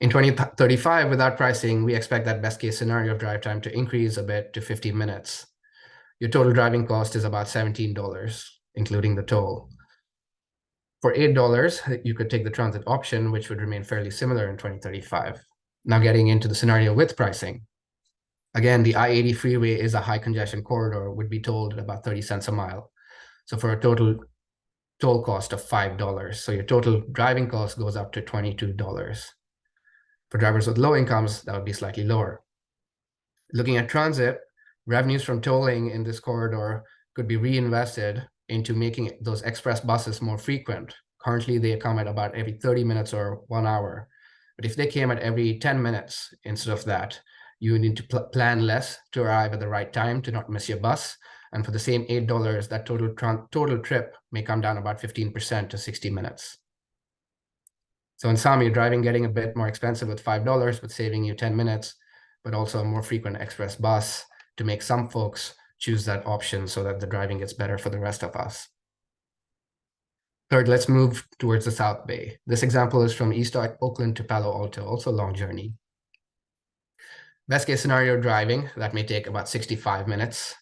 In 2035, without pricing, we expect that best case scenario of drive time to increase a bit to 50 minutes. Your total driving cost is about $17, including the toll. For $8, you could take the transit option, which would remain fairly similar in 2035. Now getting into the scenario with pricing. Again, the I-80 freeway is a high congestion corridor, would be tolled at about 30 cents a mile. So for a total toll cost of $5. So your total driving cost goes up to $22. For drivers with low incomes, that would be slightly lower. Looking at transit, revenues from tolling in this corridor could be reinvested into making those express buses more frequent. Currently, they come at about every 30 minutes or 1 hour. But if they came at every 10 minutes instead of that, you need to plan less to arrive at the right time to not miss your bus. And for the same $8, that total trip may come down about 15% to 60 minutes. So in sum, you're driving getting a bit more expensive with $5, but saving you 10 minutes, but also a more frequent express bus to make some folks choose that option so that the driving gets better for the rest of us. Third, let's move towards the South Bay. This example is from East Oakland to Palo Alto, also a long journey. Best case scenario driving, that may take about 65 minutes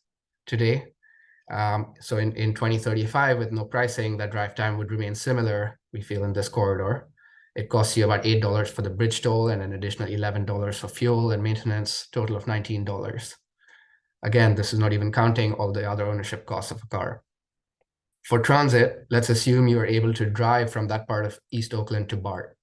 today. So in 2035, with no pricing, that drive time would remain similar, we feel, in this corridor. It costs you about $8 for the bridge toll and an additional $11 for fuel and maintenance, total of $19. Again, this is not even counting all the other ownership costs of a car. For transit, let's assume you are able to drive from that part of East Oakland to BART.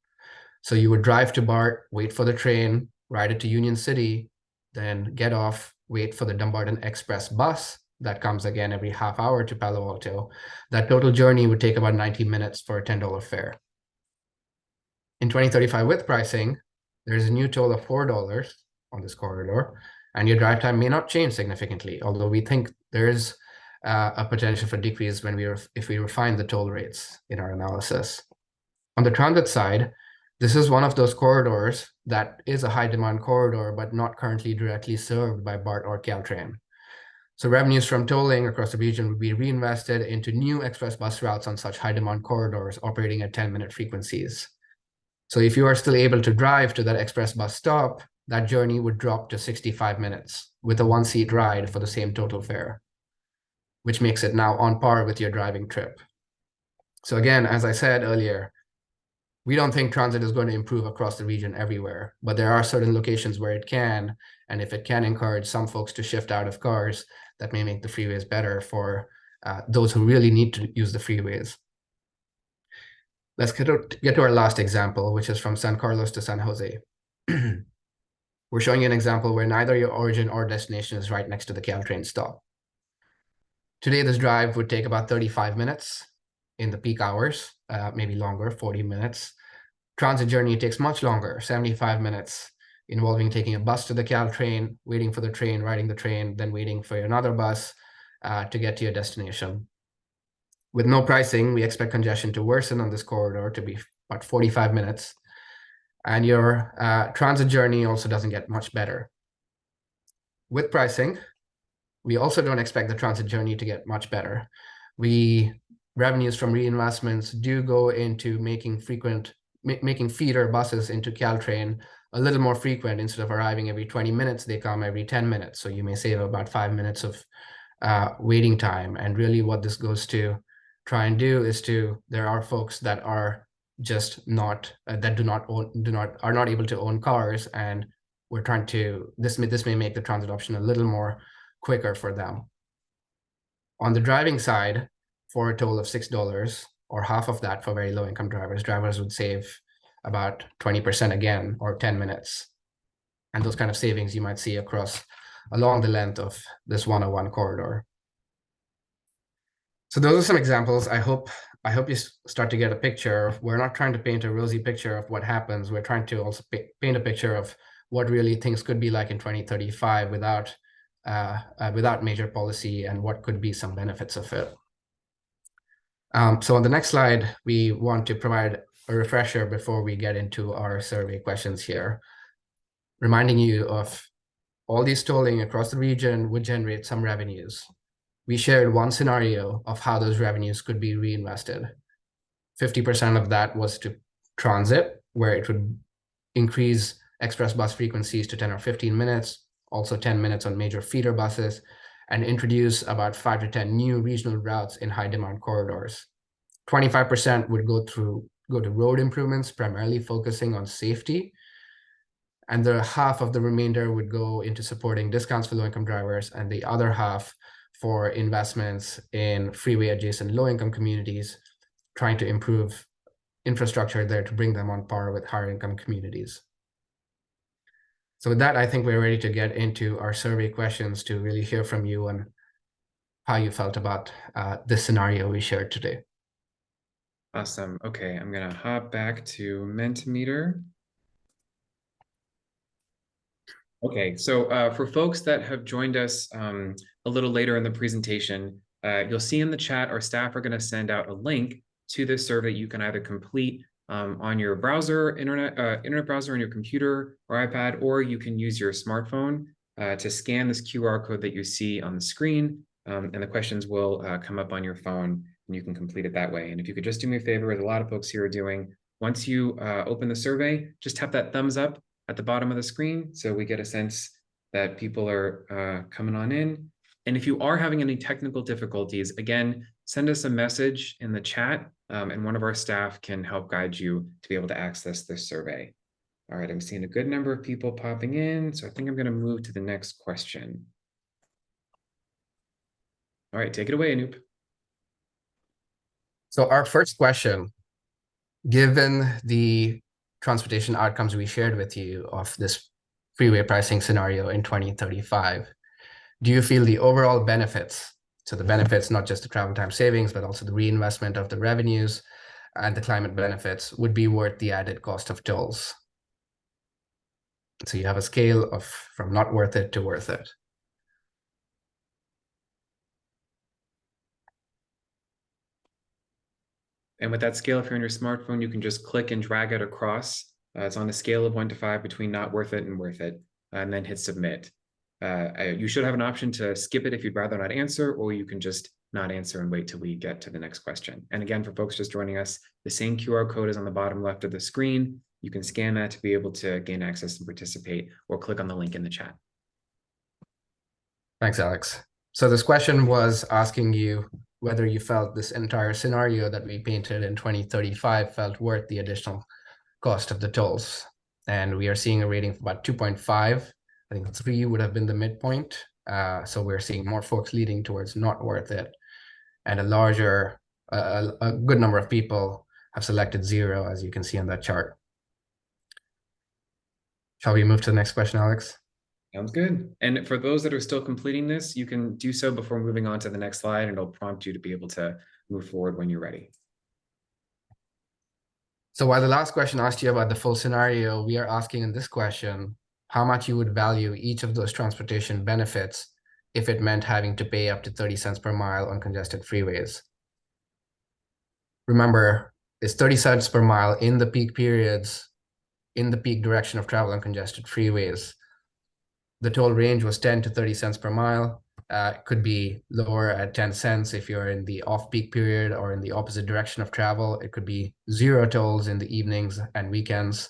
So you would drive to BART, wait for the train, ride it to Union City, then get off, wait for the Dumbarton Express bus that comes again every half hour to Palo Alto. That total journey would take about 90 minutes for a $10 fare. In 2035 with pricing, there's a new toll of $4 on this corridor, and your drive time may not change significantly, although we think there's a potential for decrease if we refine the toll rates in our analysis. On the transit side, this is one of those corridors that is a high demand corridor, but not currently directly served by BART or Caltrain. So revenues from tolling across the region would be reinvested into new express bus routes on such high demand corridors operating at 10-minute frequencies. So if you are still able to drive to that express bus stop, that journey would drop to 65 minutes with a one-seat ride for the same total fare, which makes it now on par with your driving trip. So again, as I said earlier, we don't think transit is going to improve across the region everywhere, but there are certain locations where it can, and if it can encourage some folks to shift out of cars, that may make the freeways better for those who really need to use the freeways. Let's get to our last example, which is from San Carlos to San Jose. We're showing you an example where neither your origin or destination is right next to the Caltrain stop. Today, this drive would take about 35 minutes in the peak hours, maybe longer, 40 minutes. Transit journey takes much longer, 75 minutes, involving taking a bus to the Caltrain, waiting for the train, riding the train, then waiting for another bus to get to your destination. With no pricing, we expect congestion to worsen on this corridor to be about 45 minutes. And your transit journey also doesn't get much better. With pricing, we also don't expect the transit journey to get much better. Revenues from reinvestments do go into making feeder buses into Caltrain a little more frequent. Instead of arriving every 20 minutes, they come every 10 minutes. So you may save about 5 minutes of waiting time. And really what this goes to try and do is there are folks that are just not, are not able to own cars. And we're trying to, this may make the transit option a little more quicker for them. On the driving side, for a toll of $6 or half of that for very low income drivers would save about 20% again, or 10 minutes. And those kind of savings you might see along the length of this 101 corridor. So those are some examples. I hope you start to get a picture. We're not trying to paint a rosy picture of what happens. We're trying to also paint a picture of what really things could be like in 2035 without major policy, and what could be some benefits of it. So on the next slide, we want to provide a refresher before we get into our survey questions here, reminding you of all these tolling across the region would generate some revenues. We shared one scenario of how those revenues could be reinvested. 50% of that was to transit, where it would increase express bus frequencies to 10 or 15 minutes, also 10 minutes on major feeder buses, and introduce about 5 to 10 new regional routes in high demand corridors. 25% would go to road improvements, primarily focusing on safety. And the half of the remainder would go into supporting discounts for low income drivers, and the other half for investments in freeway adjacent low income communities, trying to improve infrastructure there to bring them on par with higher income communities. So with that, I think we're ready to get into our survey questions to really hear from you on how you felt about this scenario we shared today. Awesome. Okay, I'm gonna hop back to Mentimeter. Okay, so for folks that have joined us a little later in the presentation, you'll see in the chat our staff are gonna send out a link to this survey you can either complete on your browser, internet browser on your computer or iPad, or you can use your smartphone to scan this QR code that you see on the screen, and the questions will come up on your phone, and you can complete it that way. And if you could just do me a favor, as a lot of folks here are doing, once you open the survey, just tap that thumbs up at the bottom of the screen so we get a sense that people are coming on in. And if you are having any technical difficulties, again, send us a message in the chat and one of our staff can help guide you to be able to access this survey. All right, I'm seeing a good number of people popping in, so I think I'm going to move to the next question. All right, take it away, Anoop. So our first question, given the transportation outcomes we shared with you of this freeway pricing scenario in 2035, do you feel the overall benefits, so the benefits, not just the travel time savings, but also the reinvestment of the revenues and the climate benefits, would be worth the added cost of tolls? So you have a scale of from not worth it to worth it. And with that scale, if you're on your smartphone, you can just click and drag it across. It's on a scale of 1 to 5 between not worth it and worth it, and then hit submit. You should have an option to skip it if you'd rather not answer, or you can just not answer and wait till we get to the next question. And again, for folks just joining us, the same QR code is on the bottom left of the screen. You can scan that to be able to gain access and participate, or click on the link in the chat. Thanks, Alex. So this question was asking you whether you felt this entire scenario that we painted in 2035 felt worth the additional cost of the tolls. And we are seeing a rating of about 2.5. I think 3 would have been the midpoint. So we're seeing more folks leading towards not worth it. And a good number of people have selected 0, as you can see on that chart. Shall we move to the next question, Alex? Sounds good. And for those that are still completing this, you can do so before moving on to the next slide, and it'll prompt you to be able to move forward when you're ready. So while the last question asked you about the full scenario, we are asking in this question, how much you would value each of those transportation benefits if it meant having to pay up to 30 cents per mile on congested freeways. Remember, it's 30 cents per mile in the peak periods, in the peak direction of travel on congested freeways. The toll range was 10 to 30 cents per mile. It could be lower at 10 cents if you're in the off-peak period or in the opposite direction of travel. It could be 0 tolls in the evenings and weekends.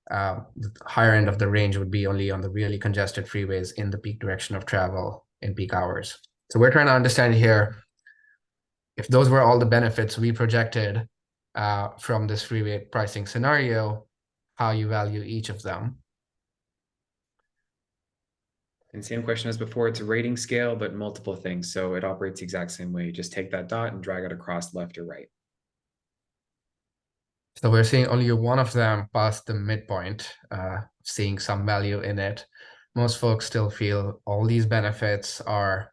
The higher end of the range would be only on the really congested freeways in the peak direction of travel in peak hours. So we're trying to understand here, if those were all the benefits we projected from this freeway pricing scenario, how you value each of them. And same question as before, it's a rating scale, but multiple things. So it operates the exact same way. You just take that dot and drag it across left or right. So we're seeing only one of them past the midpoint, seeing some value in it. Most folks still feel all these benefits are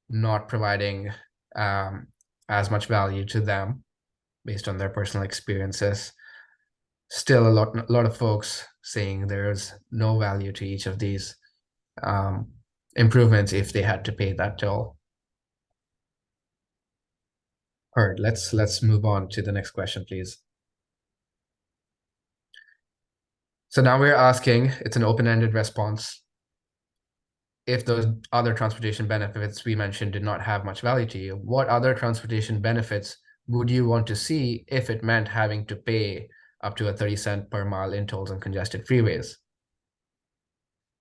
not providing as much value to them based on their personal experiences. Still a lot of folks saying there's no value to each of these improvements if they had to pay that toll. All right, let's move on to the next question, please. So now we're asking, it's an open-ended response. If those other transportation benefits we mentioned did not have much value to you, what other transportation benefits would you want to see if it meant having to pay up to a 30 cent per mile in tolls on congested freeways?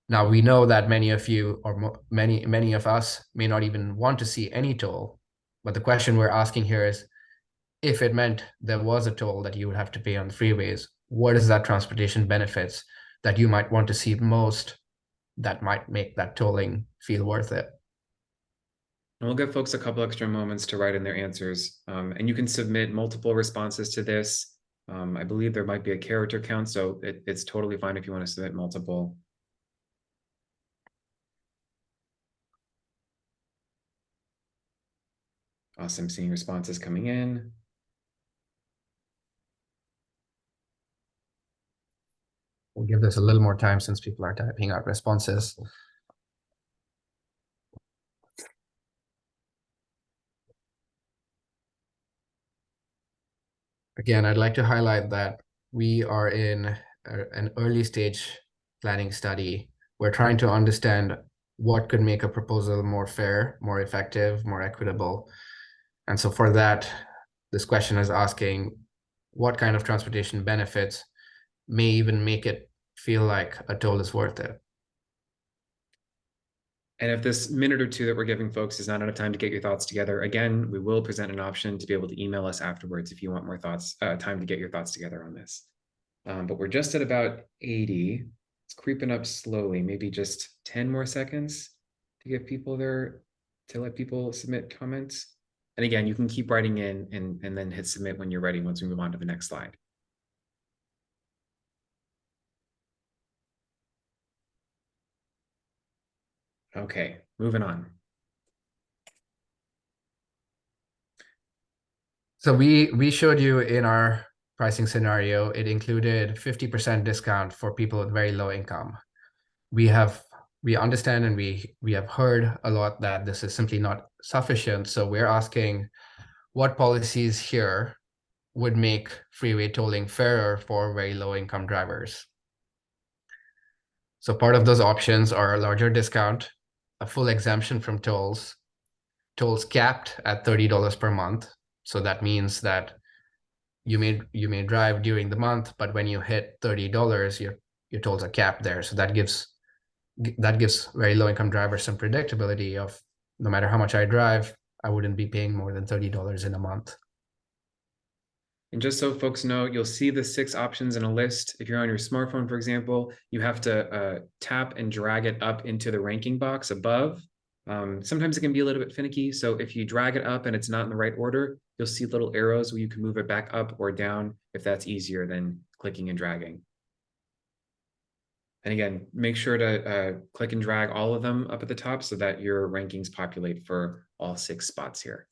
Now, we know that many of you or many of us may not even want to see any toll, but the question we're asking here is, if it meant there was a toll that you would have to pay on the freeways, what is that transportation benefits that you might want to see most that might make that tolling feel worth it? And we'll give folks a couple extra moments to write in their answers. And you can submit multiple responses to this. I believe there might be a character count, so it's totally fine if you want to submit multiple. Awesome, seeing responses coming in. We'll give this a little more time since people are typing out responses. Again, I'd like to highlight that we are in an early stage planning study. We're trying to understand what could make a proposal more fair, more effective, more equitable. And so for that, this question is asking what kind of transportation benefits may even make it feel like a toll is worth it. And if this minute or two that we're giving folks is not enough time to get your thoughts together, again, we will present an option to be able to email us afterwards if you want more time to get your thoughts together on this. But we're just at about 80. It's creeping up slowly, maybe just 10 more seconds to give people to let people submit comments. And again, you can keep writing in and then hit submit when you're ready once we move on to the next slide. Okay, moving on. So we showed you in our pricing scenario, it included 50% discount for people with very low income. We understand and we have heard a lot that this is simply not sufficient. So we're asking what policies here would make freeway tolling fairer for very low income drivers. So part of those options are a larger discount, a full exemption from tolls capped at $30 per month. So that means that you may drive during the month, but when you hit $30, your tolls are capped there. So that gives very low income drivers some predictability of no matter how much I drive, I wouldn't be paying more than $30 in a month. And just so folks know, you'll see the 6 options in a list. If you're on your smartphone, for example, you have to tap and drag it up into the ranking box above. Sometimes it can be a little bit finicky. So if you drag it up and it's not in the right order, you'll see little arrows where you can move it back up or down if that's easier than clicking and dragging. And again, make sure to click and drag all of them up at the top so that your rankings populate for all 6 spots here.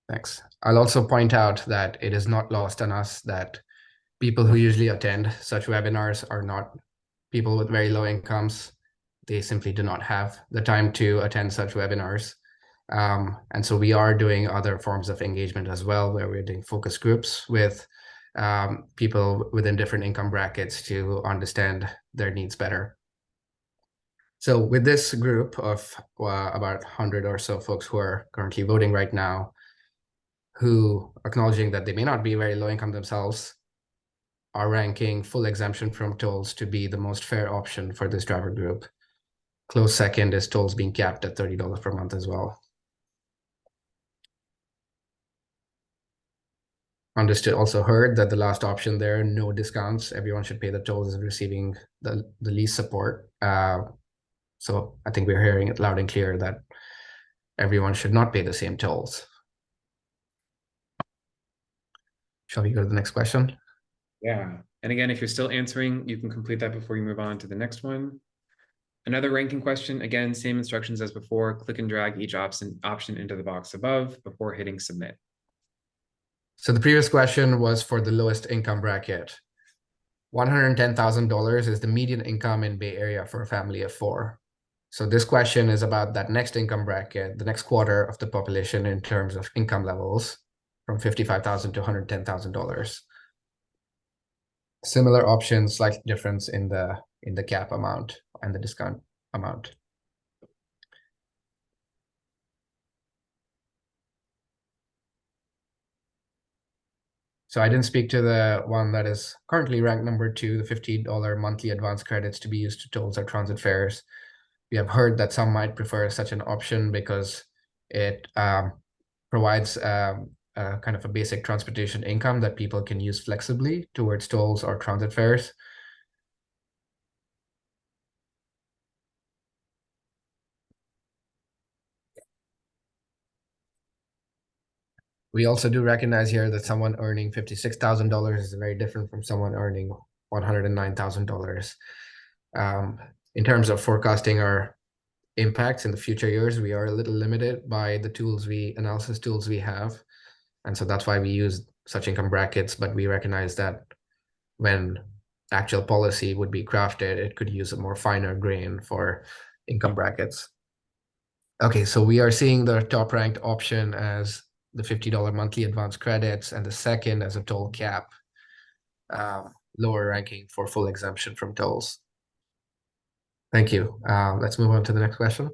Thanks. I'll also point out that it is not lost on us that people who usually attend such webinars are not people with very low incomes. They simply do not have the time to attend such webinars. And so we are doing other forms of engagement as well, where we're doing focus groups with people within different income brackets to understand their needs better. So with this group of about 100 or so folks who are currently voting right now, who acknowledging that they may not be very low income themselves, are ranking full exemption from tolls to be the most fair option for this driver group. Close second is tolls being capped at $30 per month as well. Understood, also heard that the last option there, no discounts, everyone should pay the tolls, is receiving the least support. So I think we're hearing it loud and clear that everyone should not pay the same tolls. Shall we go to the next question? Yeah, and again, if you're still answering, you can complete that before you move on to the next one. Another ranking question, again, same instructions as before, click and drag each option into the box above before hitting submit. So the previous question was for the lowest income bracket. $110,000 is the median income in Bay Area for a family of 4. So this question is about that next income bracket, the next quarter of the population in terms of income levels, from $55,000 to $110,000. Similar options, slight difference in the cap amount and the discount amount. So I didn't speak to the one that is currently ranked number 2, the $50 monthly advance credits to be used to tolls or transit fares. We have heard that some might prefer such an option because it provides kind of a basic transportation income that people can use flexibly towards tolls or transit fares. We also do recognize here that someone earning $56,000 is very different from someone earning $109,000. In terms of forecasting our impacts in the future years, we are a little limited by the analysis tools we have. And so that's why we use such income brackets, but we recognize that when actual policy would be crafted, it could use a more finer grain for income brackets. Okay, so we are seeing the top ranked option as the $50 monthly advance credits and the second as a toll cap, lower ranking for full exemption from tolls. Thank you. Let's move on to the next question.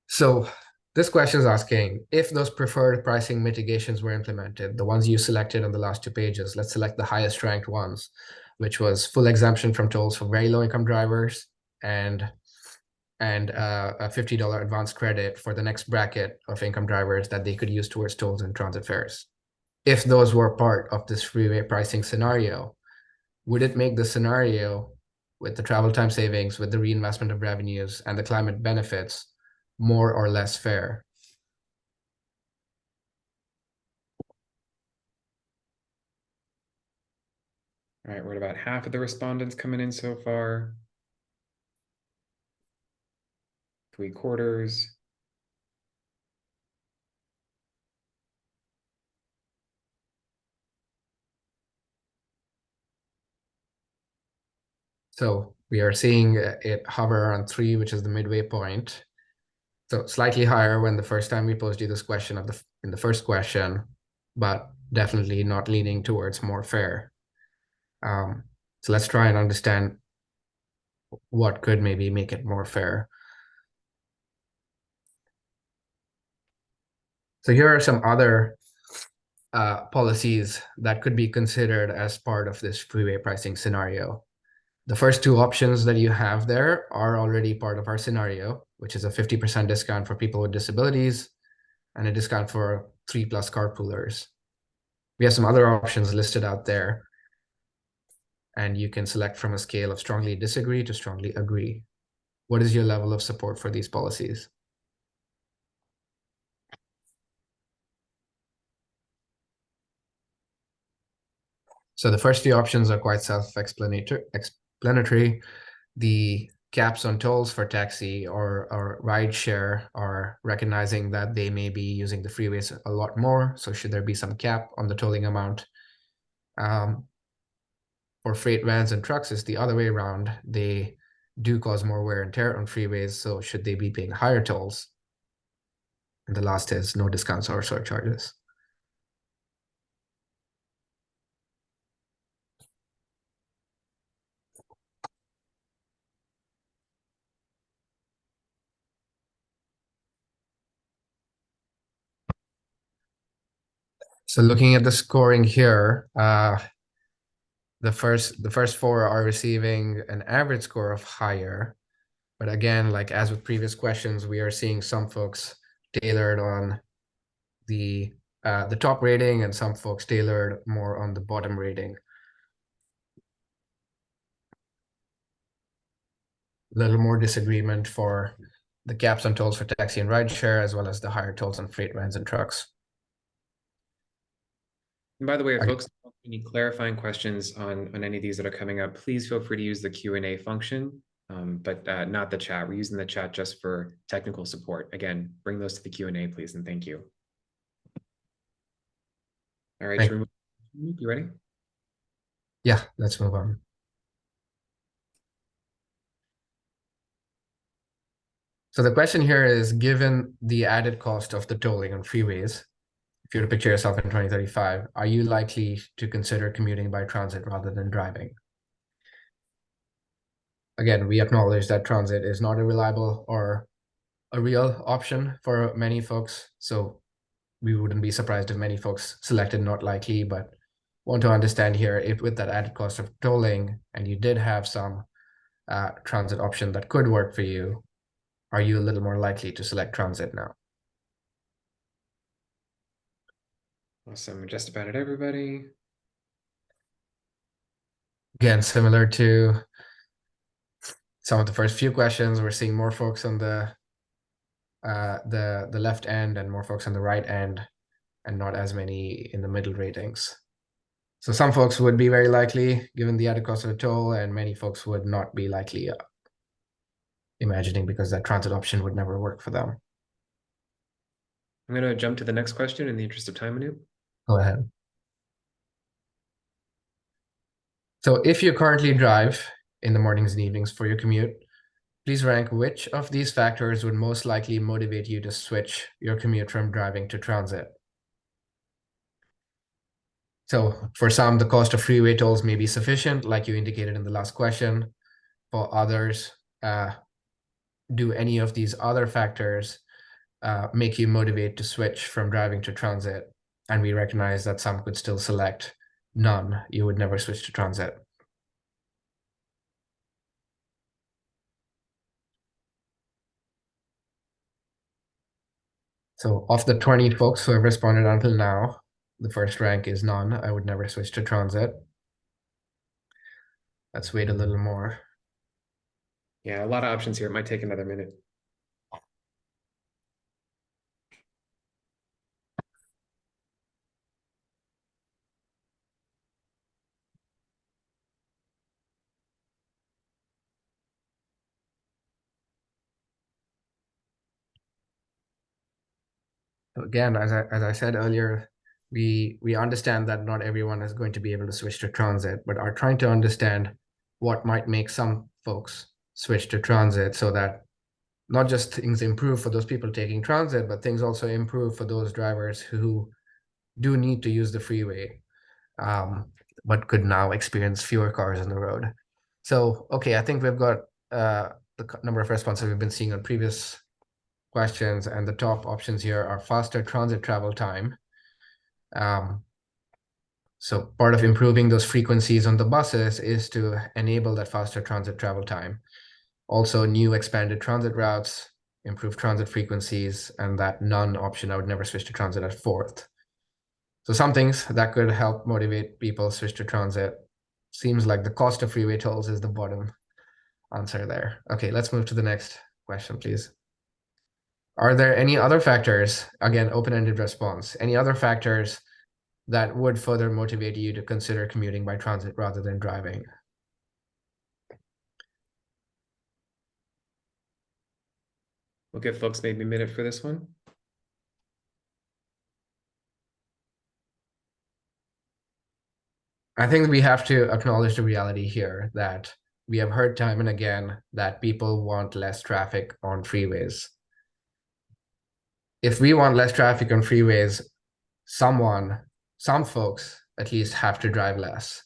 So this question is asking, if those preferred pricing mitigations were implemented, the ones you selected on the last 2 pages, let's select the highest ranked ones. which was full exemption from tolls for very low income drivers and a $50 advance credit for the next bracket of income drivers that they could use towards tolls and transit fares. If those were part of this freeway pricing scenario, would it make the scenario with the travel time savings, with the reinvestment of revenues and the climate benefits more or less fair? All right, we're at about half of the respondents coming in so far. 3/4. So we are seeing it hover around 3, which is the midway point. So slightly higher when the first time we posed you this question in the first question, but definitely not leaning towards more fair. So let's try and understand what could maybe make it more fair. So here are some other policies that could be considered as part of this freeway pricing scenario. The first two options that you have there are already part of our scenario, which is a 50% discount for people with disabilities and a discount for 3+ carpoolers. We have some other options listed out there, and you can select from a scale of strongly disagree to strongly agree. What is your level of support for these policies? So the first few options are quite self-explanatory. The caps on tolls for taxi or ride share are recognizing that they may be using the freeways a lot more. So should there be some cap on the tolling amount? For freight vans and trucks, it's the other way around. They do cause more wear and tear on freeways. So should they be paying higher tolls? And the last is no discounts or surcharges. So looking at the scoring here, the first 4 are receiving an average score of higher. But again, like as with previous questions, we are seeing some folks tailored on the top rating and some folks tailored more on the bottom rating. A little more disagreement for the caps on tolls for taxi and rideshare, as well as the higher tolls on freight vans and trucks. And by the way, if Okay. folks have any clarifying questions on any of these that are coming up, please feel free to use the Q&A function, but not the chat. We're using the chat just for technical support. Again, bring those to the Q&A, please, and thank you. All right, Thank- you ready? Yeah, let's move on. So the question here is, given the added cost of the tolling on freeways, if you were to picture yourself in 2035, are you likely to consider commuting by transit rather than driving? Again, we acknowledge that transit is not a reliable or a real option for many folks. So we wouldn't be surprised if many folks selected not likely, but want to understand here, if with that added cost of tolling and you did have some transit option that could work for you, are you a little more likely to select transit now? Awesome, just about at everybody. Again, similar to some of the first few questions, we're seeing more folks on the left end and more folks on the right end, and not as many in the middle ratings. So some folks would be very likely given the added cost of the toll, and many folks would not be likely, imagining because that transit option would never work for them. I'm going to jump to the next question in the interest of time, Anoop. Go ahead. So if you currently drive in the mornings and evenings for your commute, please rank which of these factors would most likely motivate you to switch your commute from driving to transit. So for some, the cost of freeway tolls may be sufficient, like you indicated in the last question. For others, do any of these other factors make you motivate to switch from driving to transit? And we recognize that some could still select none. You would never switch to transit. So of the 20 folks who have responded until now, the first rank is none. I would never switch to transit. Let's wait a little more. Yeah, a lot of options here. It might take another minute. Again, as I said earlier, we understand that not everyone is going to be able to switch to transit, but are trying to understand what might make some folks switch to transit so that not just things improve for those people taking transit, but things also improve for those drivers who do need to use the freeway, but could now experience fewer cars on the road. So, okay, I think we've got the number of responses we've been seeing on previous questions, and the top options here are faster transit travel time. So part of improving those frequencies on the buses is to enable that faster transit travel time. Also, new expanded transit routes, improved transit frequencies, and that none option, I would never switch to transit, at fourth. So some things that could help motivate people switch to transit. Seems like the cost of freeway tolls is the bottom answer there. Okay, let's move to the next question, please. Are there any other factors, again, open-ended response, any other factors that would further motivate you to consider commuting by transit rather than driving? We'll give folks maybe a minute for this one. I think we have to acknowledge the reality here that we have heard time and again that people want less traffic on freeways. If we want less traffic on freeways, some folks at least have to drive less.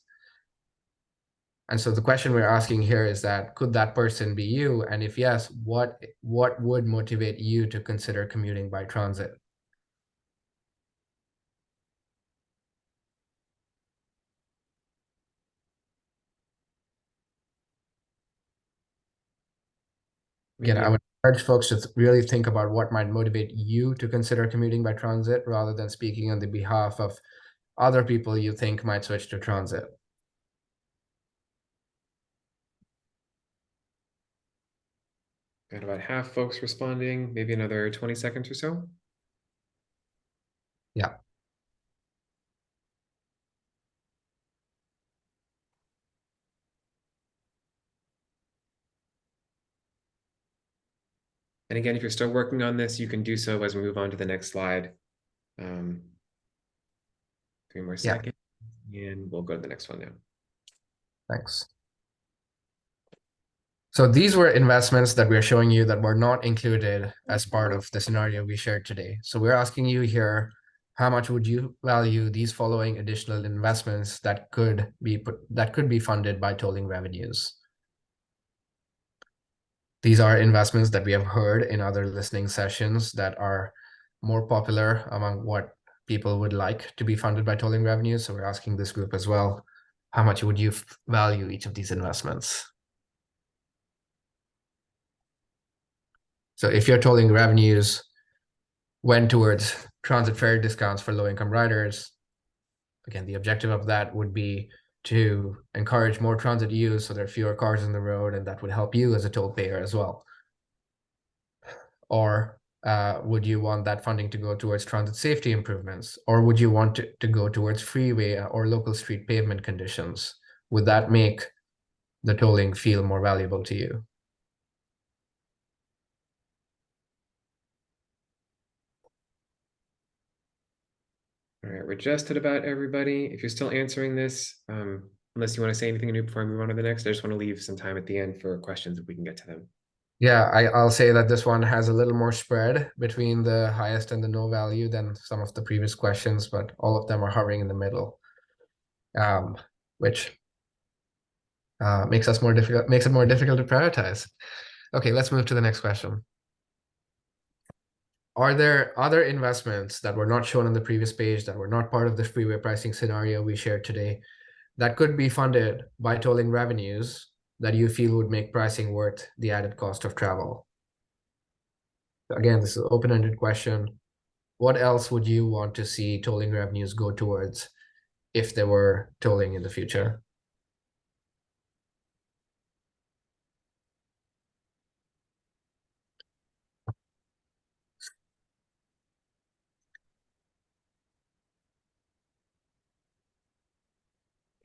And so the question we're asking here is that, could that person be you? And if yes, what would motivate you to consider commuting by transit? Again, I would urge folks to really think about what might motivate you to consider commuting by transit rather than speaking on the behalf of other people you think might switch to transit. Got about half folks responding, maybe another 20 seconds or so. Yeah. And again, if you're still working on this, you can do so as we move on to the next slide. 3 more seconds, and we'll go to the next one now. Thanks. So these were investments that we're showing you that were not included as part of the scenario we shared today. So we're asking you here, how much would you value these following additional investments that could be funded by tolling revenues? These are investments that we have heard in other listening sessions that are more popular among what people would like to be funded by tolling revenues. So we're asking this group as well, how much would you value each of these investments? So if your tolling revenues went towards transit fare discounts for low-income riders, again, the objective of that would be to encourage more transit use so there are fewer cars on the road, and that would help you as a toll payer as well. Or would you want that funding to go towards transit safety improvements? Or would you want to go towards freeway or local street pavement conditions? Would that make the tolling feel more valuable to you? All right, we're just at about everybody. If you're still answering this, unless you want to say anything new before I move on to the next, I just want to leave some time at the end for questions if we can get to them. Yeah, I'll say that this one has a little more spread between the highest and the no value than some of the previous questions, but all of them are hovering in the middle, which makes it more difficult to prioritize. Okay, let's move to the next question. Are there other investments that were not shown on the previous page, that were not part of the freeway pricing scenario we shared today, that could be funded by tolling revenues that you feel would make pricing worth the added cost of travel? Again, this is an open-ended question. what else would you want to see tolling revenues go towards if there were tolling in the future?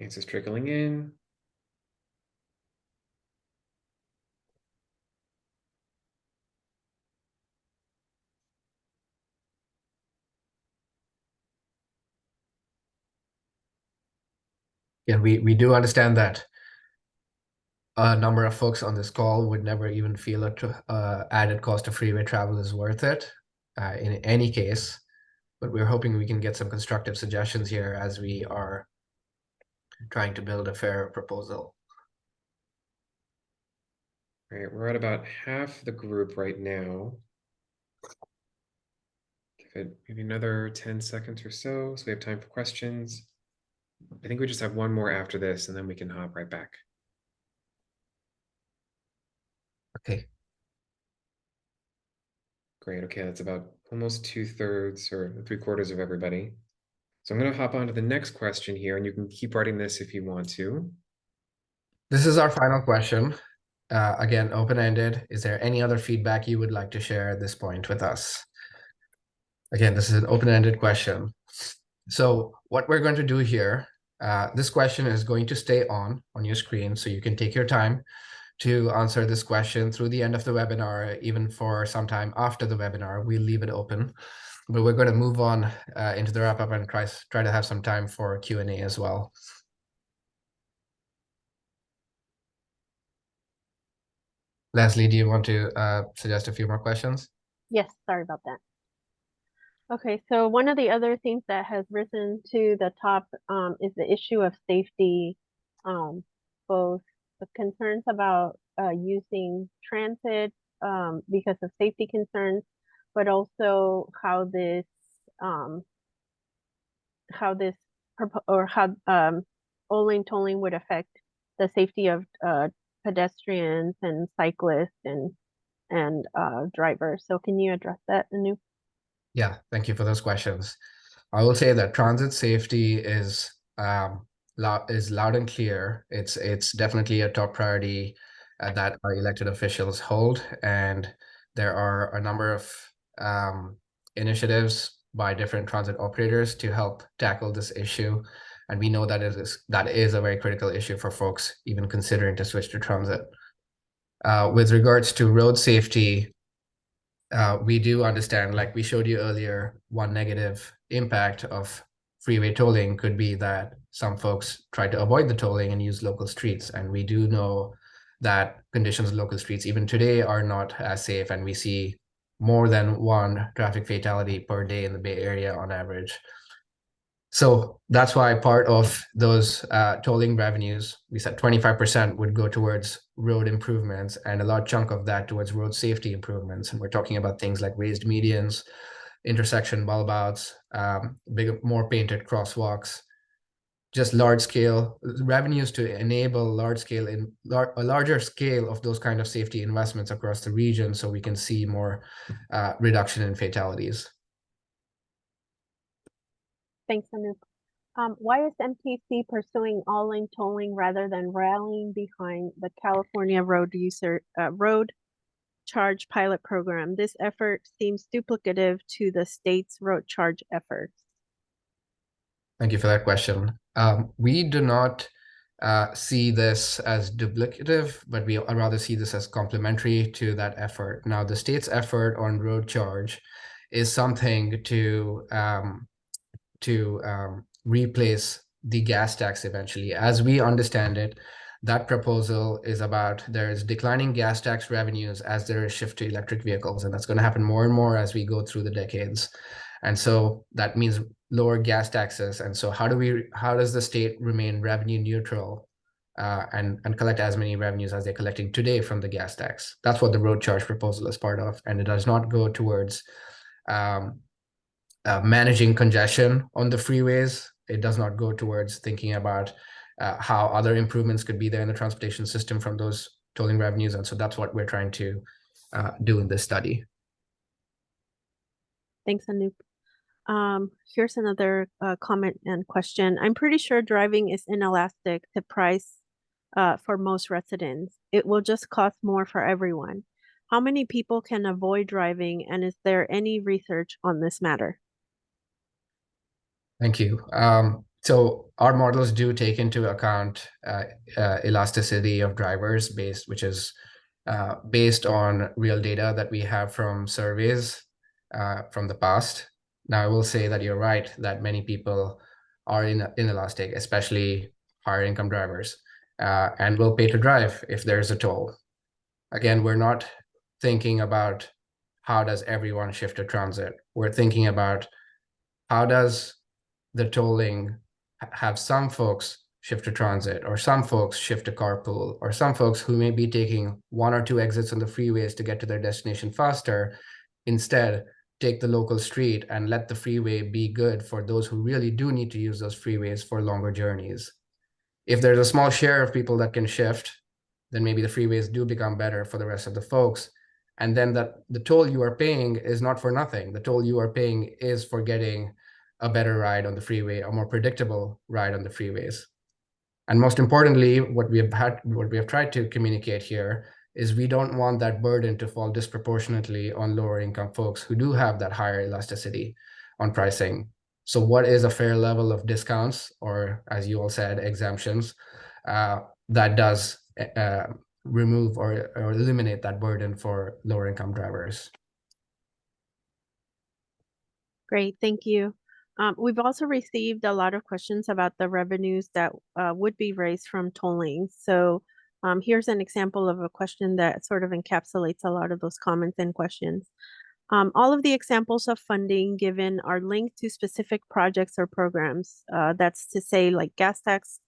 Answers trickling in. And we do understand that a number of folks on this call would never even feel a added cost of freeway travel is worth it in any case, but we're hoping we can get some constructive suggestions here as we are trying to build a fair proposal. All right, we're at about half the group right now. Give it maybe another 10 seconds or so we have time for questions. I think we just have one more after this, and then we can hop right back. Okay. Great, okay, that's about almost 2/3 or 3/4 of everybody. So I'm gonna hop on to the next question here, and you can keep writing this if you want to. This is our final question. Again, open-ended. Is there any other feedback you would like to share at this point with us? Again, this is an open-ended question. So what we're going to do here, this question is going to stay on your screen, so you can take your time to answer this question through the end of the webinar, even for some time after the webinar. We'll leave it open, but we're going to move on into the wrap-up and try to have some time for Q&A as well. Leslie, do you want to suggest a few more questions? Yes, sorry about that. Okay, so one of the other things that has risen to the top is the issue of safety, both the concerns about using transit because of safety concerns, but also how this O-lane tolling would affect the safety of pedestrians and cyclists and drivers. So can you address that, Anu? Yeah, thank you for those questions. I will say that transit safety is loud and clear. It's definitely a top priority that our elected officials hold, and there are a number of initiatives by different transit operators to help tackle this issue. And we know that that is a very critical issue for folks even considering to switch to transit. With regards to road safety, we do understand, like we showed you earlier, one negative impact of freeway tolling could be that some folks try to avoid the tolling and use local streets. And we do know that conditions on local streets even today are not as safe, and we see more than one traffic fatality per day in the Bay Area on average. So that's why part of those tolling revenues, we said 25% would go towards road improvements, and a large chunk of that towards road safety improvements. And we're talking about things like raised medians, intersection bulb outs, more painted crosswalks, just large scale revenues to enable a larger scale of those kind of safety investments across the region, so we can see more reduction in fatalities. Thanks, Anoop. Why is MTC pursuing all-lane tolling rather than rallying behind the California road charge pilot program? This effort seems duplicative to the state's road charge efforts. Thank you for that question. We do not see this as duplicative, but we rather see this as complementary to that effort. Now, the state's effort on road charge is something to replace the gas tax eventually. As we understand it, that proposal is about there's declining gas tax revenues as there is shift to electric vehicles, and that's going to happen more and more as we go through the decades. And so that means lower gas taxes. And so how does the state remain revenue neutral and collect as many revenues as they're collecting today from the gas tax? That's what the road charge proposal is part of, and it does not go towards managing congestion on the freeways. It does not go towards thinking about how other improvements could be there in the transportation system from those tolling revenues. And so that's what we're trying to do in this study. Thanks, Anoop. Here's another comment and question. I'm pretty sure driving is inelastic to price for most residents. It will just cost more for everyone. How many people can avoid driving, and is there any research on this matter? Thank you. So our models do take into account elasticity of drivers which is based on real data that we have from surveys from the past. Now, I will say that you're right that many people are inelastic, especially higher income drivers, and will pay to drive if there's a toll. Again, we're not thinking about how does everyone shift to transit. We're thinking about how does the tolling have some folks shift to transit, or some folks shift to carpool, or some folks who may be taking 1 or 2 exits on the freeways to get to their destination faster, instead take the local street and let the freeway be good for those who really do need to use those freeways for longer journeys. If there's a small share of people that can shift, then maybe the freeways do become better for the rest of the folks. And then the toll you are paying is not for nothing. The toll you are paying is for getting a better ride on the freeway, a more predictable ride on the freeways. And most importantly, what we have tried to communicate here is we don't want that burden to fall disproportionately on lower income folks who do have that higher elasticity on pricing. So what is a fair level of discounts, or as you all said, exemptions, that does remove or eliminate that burden for lower income drivers? Great, thank you. We've also received a lot of questions about the revenues that would be raised from tolling. So here's an example of a question that sort of encapsulates a lot of those comments and questions. All of the examples of funding given are linked to specific projects or programs. That's to say, like gas tax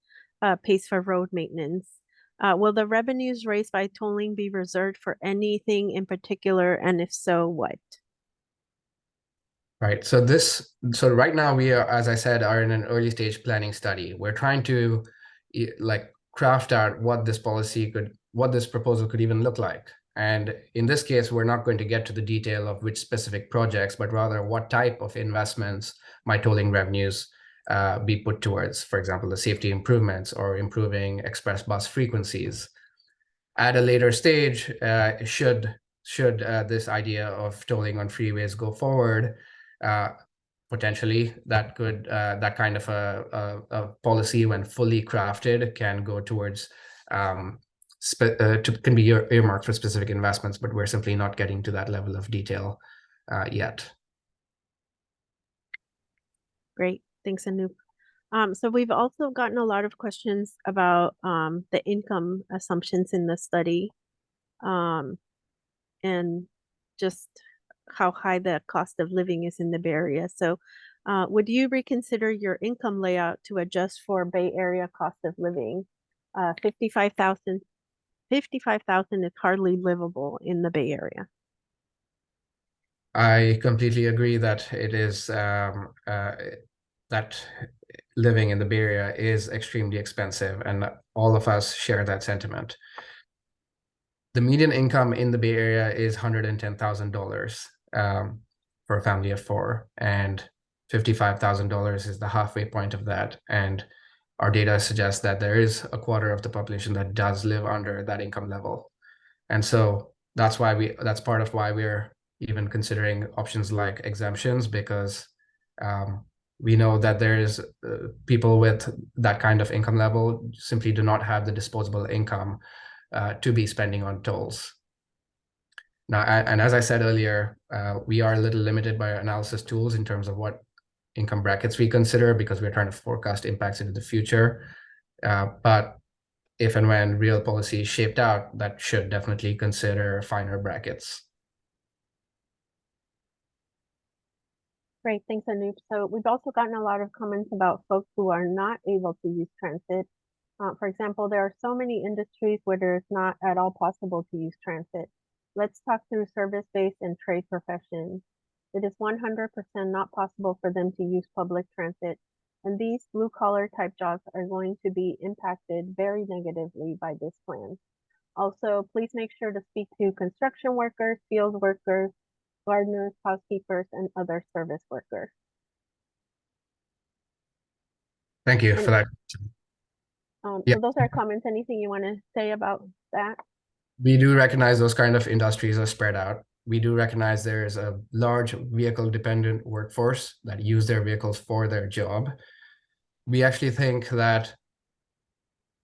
pays for road maintenance. Will the revenues raised by tolling be reserved for anything in particular? And if so, what? Right. So right now we are, as I said, are in an early stage planning study. We're trying to craft out what this proposal could even look like. And in this case, we're not going to get to the detail of which specific projects, but rather what type of investments might tolling revenues be put towards, for example, the safety improvements or improving express bus frequencies. At a later stage, should this idea of tolling on freeways go forward, potentially that kind of a policy, when fully crafted, can go towards can be earmarked for specific investments, but we're simply not getting to that level of detail yet. Great, thanks, Anoop. So we've also gotten a lot of questions about the income assumptions in the study, and just how high the cost of living is in the Bay Area. So would you reconsider your income layout to adjust for Bay Area cost of living? 55,000 is hardly livable in the Bay Area. I completely agree that it is that living in the Bay Area is extremely expensive, and all of us share that sentiment. The median income in the Bay Area is $110,000 for a family of 4, and $55,000 is the halfway point of that. And our data suggests that there is a quarter of the population that does live under that income level. And so that's part of why we're even considering options like exemptions, because we know that there is people with that kind of income level simply do not have the disposable income to be spending on tolls. Now, and as I said earlier, we are a little limited by our analysis tools in terms of what income brackets we consider, because we're trying to forecast impacts into the future. But if and when real policy is shaped out, that should definitely consider finer brackets. Great, thanks, Anoop. So we've also gotten a lot of comments about folks who are not able to use transit. For example, there are so many industries where it's not at all possible to use transit. Let's talk through service-based and trade professions. It is 100% not possible for them to use public transit, and these blue-collar type jobs are going to be impacted very negatively by this plan. Also, please make sure to speak to construction workers, field workers, gardeners, housekeepers, and other service workers. Thank you for that. Yeah. So those are comments. Anything you want to say about that? We do recognize those kind of industries are spread out. We do recognize there is a large vehicle-dependent workforce that use their vehicles for their job. We actually think that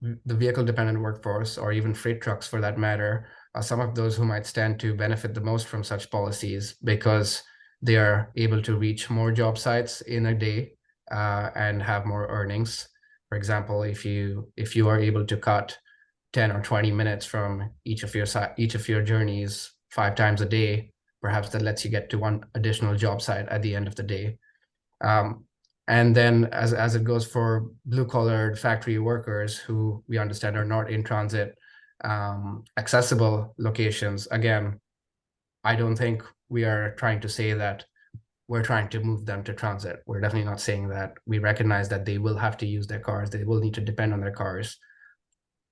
the vehicle-dependent workforce, or even freight trucks for that matter, are some of those who might stand to benefit the most from such policies because they are able to reach more job sites in a day and have more earnings. For example, if you are able to cut 10 or 20 minutes from each of your journeys 5 times a day, perhaps that lets you get to one additional job site at the end of the day. And then as it goes for blue-collar factory workers who we understand are not in transit accessible locations, again, I don't think we are trying to say that we're trying to move them to transit. We're definitely not saying that. We recognize that they will have to use their cars. They will need to depend on their cars.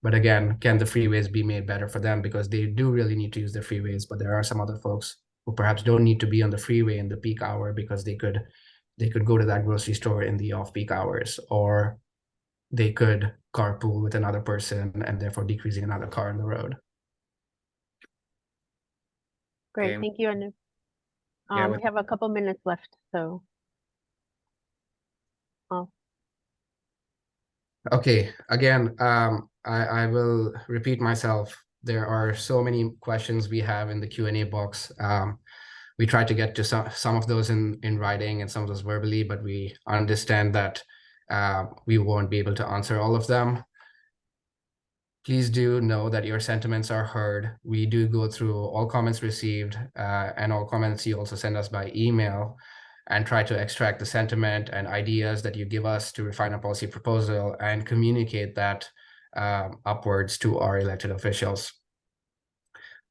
But again, can the freeways be made better for them? Because they do really need to use the freeways, but there are some other folks who perhaps don't need to be on the freeway in the peak hour because they could go to that grocery store in the off-peak hours, or they could carpool with another person and therefore decreasing another car on the road. Great, Okay. thank you, Anu. Yeah, We have a couple minutes left, so. Okay, again, I will repeat myself. There are so many questions we have in the Q&A box. We try to get to some of those in writing and some of those verbally, but we understand that we won't be able to answer all of them. Please do know that your sentiments are heard. We do go through all comments received and all comments you also send us by email, and try to extract the sentiment and ideas that you give us to refine a policy proposal and communicate that upwards to our elected officials.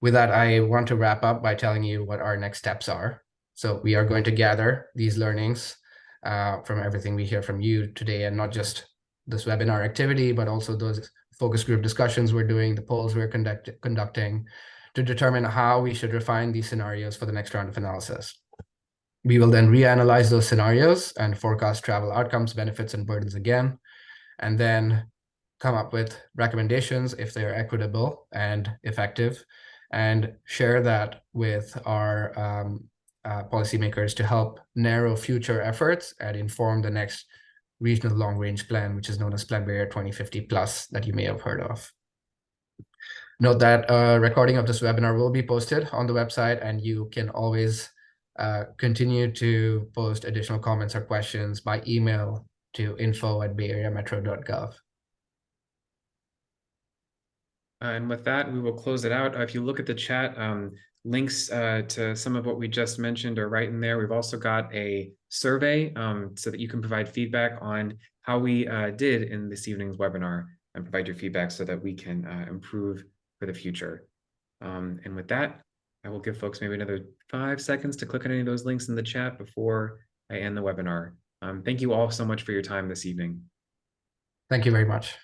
With that, I want to wrap up by telling you what our next steps are. So we are going to gather these learnings from everything we hear from you today, and not just this webinar activity, but also those focus group discussions we're doing, the polls we're conducting, to determine how we should refine these scenarios for the next round of analysis. We will then reanalyze those scenarios and forecast travel outcomes, benefits, and burdens again, and then come up with recommendations if they are equitable and effective, and share that with our policymakers to help narrow future efforts and inform the next regional long-range plan, which is known as Plan Barrier 2050 Plus, that you may have heard of. Note that a recording of this webinar will be posted on the website, and you can always continue to post additional comments or questions by email to info@bayareametro.gov. And with that, we will close it out. If you look at the chat, links to some of what we just mentioned are right in there. We've also got a survey so that you can provide feedback on how we did in this evening's webinar, and provide your feedback so that we can improve for the future. And with that, I will give folks maybe another 5 seconds to click on any of those links in the chat before I end the webinar. Thank you all so much for your time this evening. Thank you very much.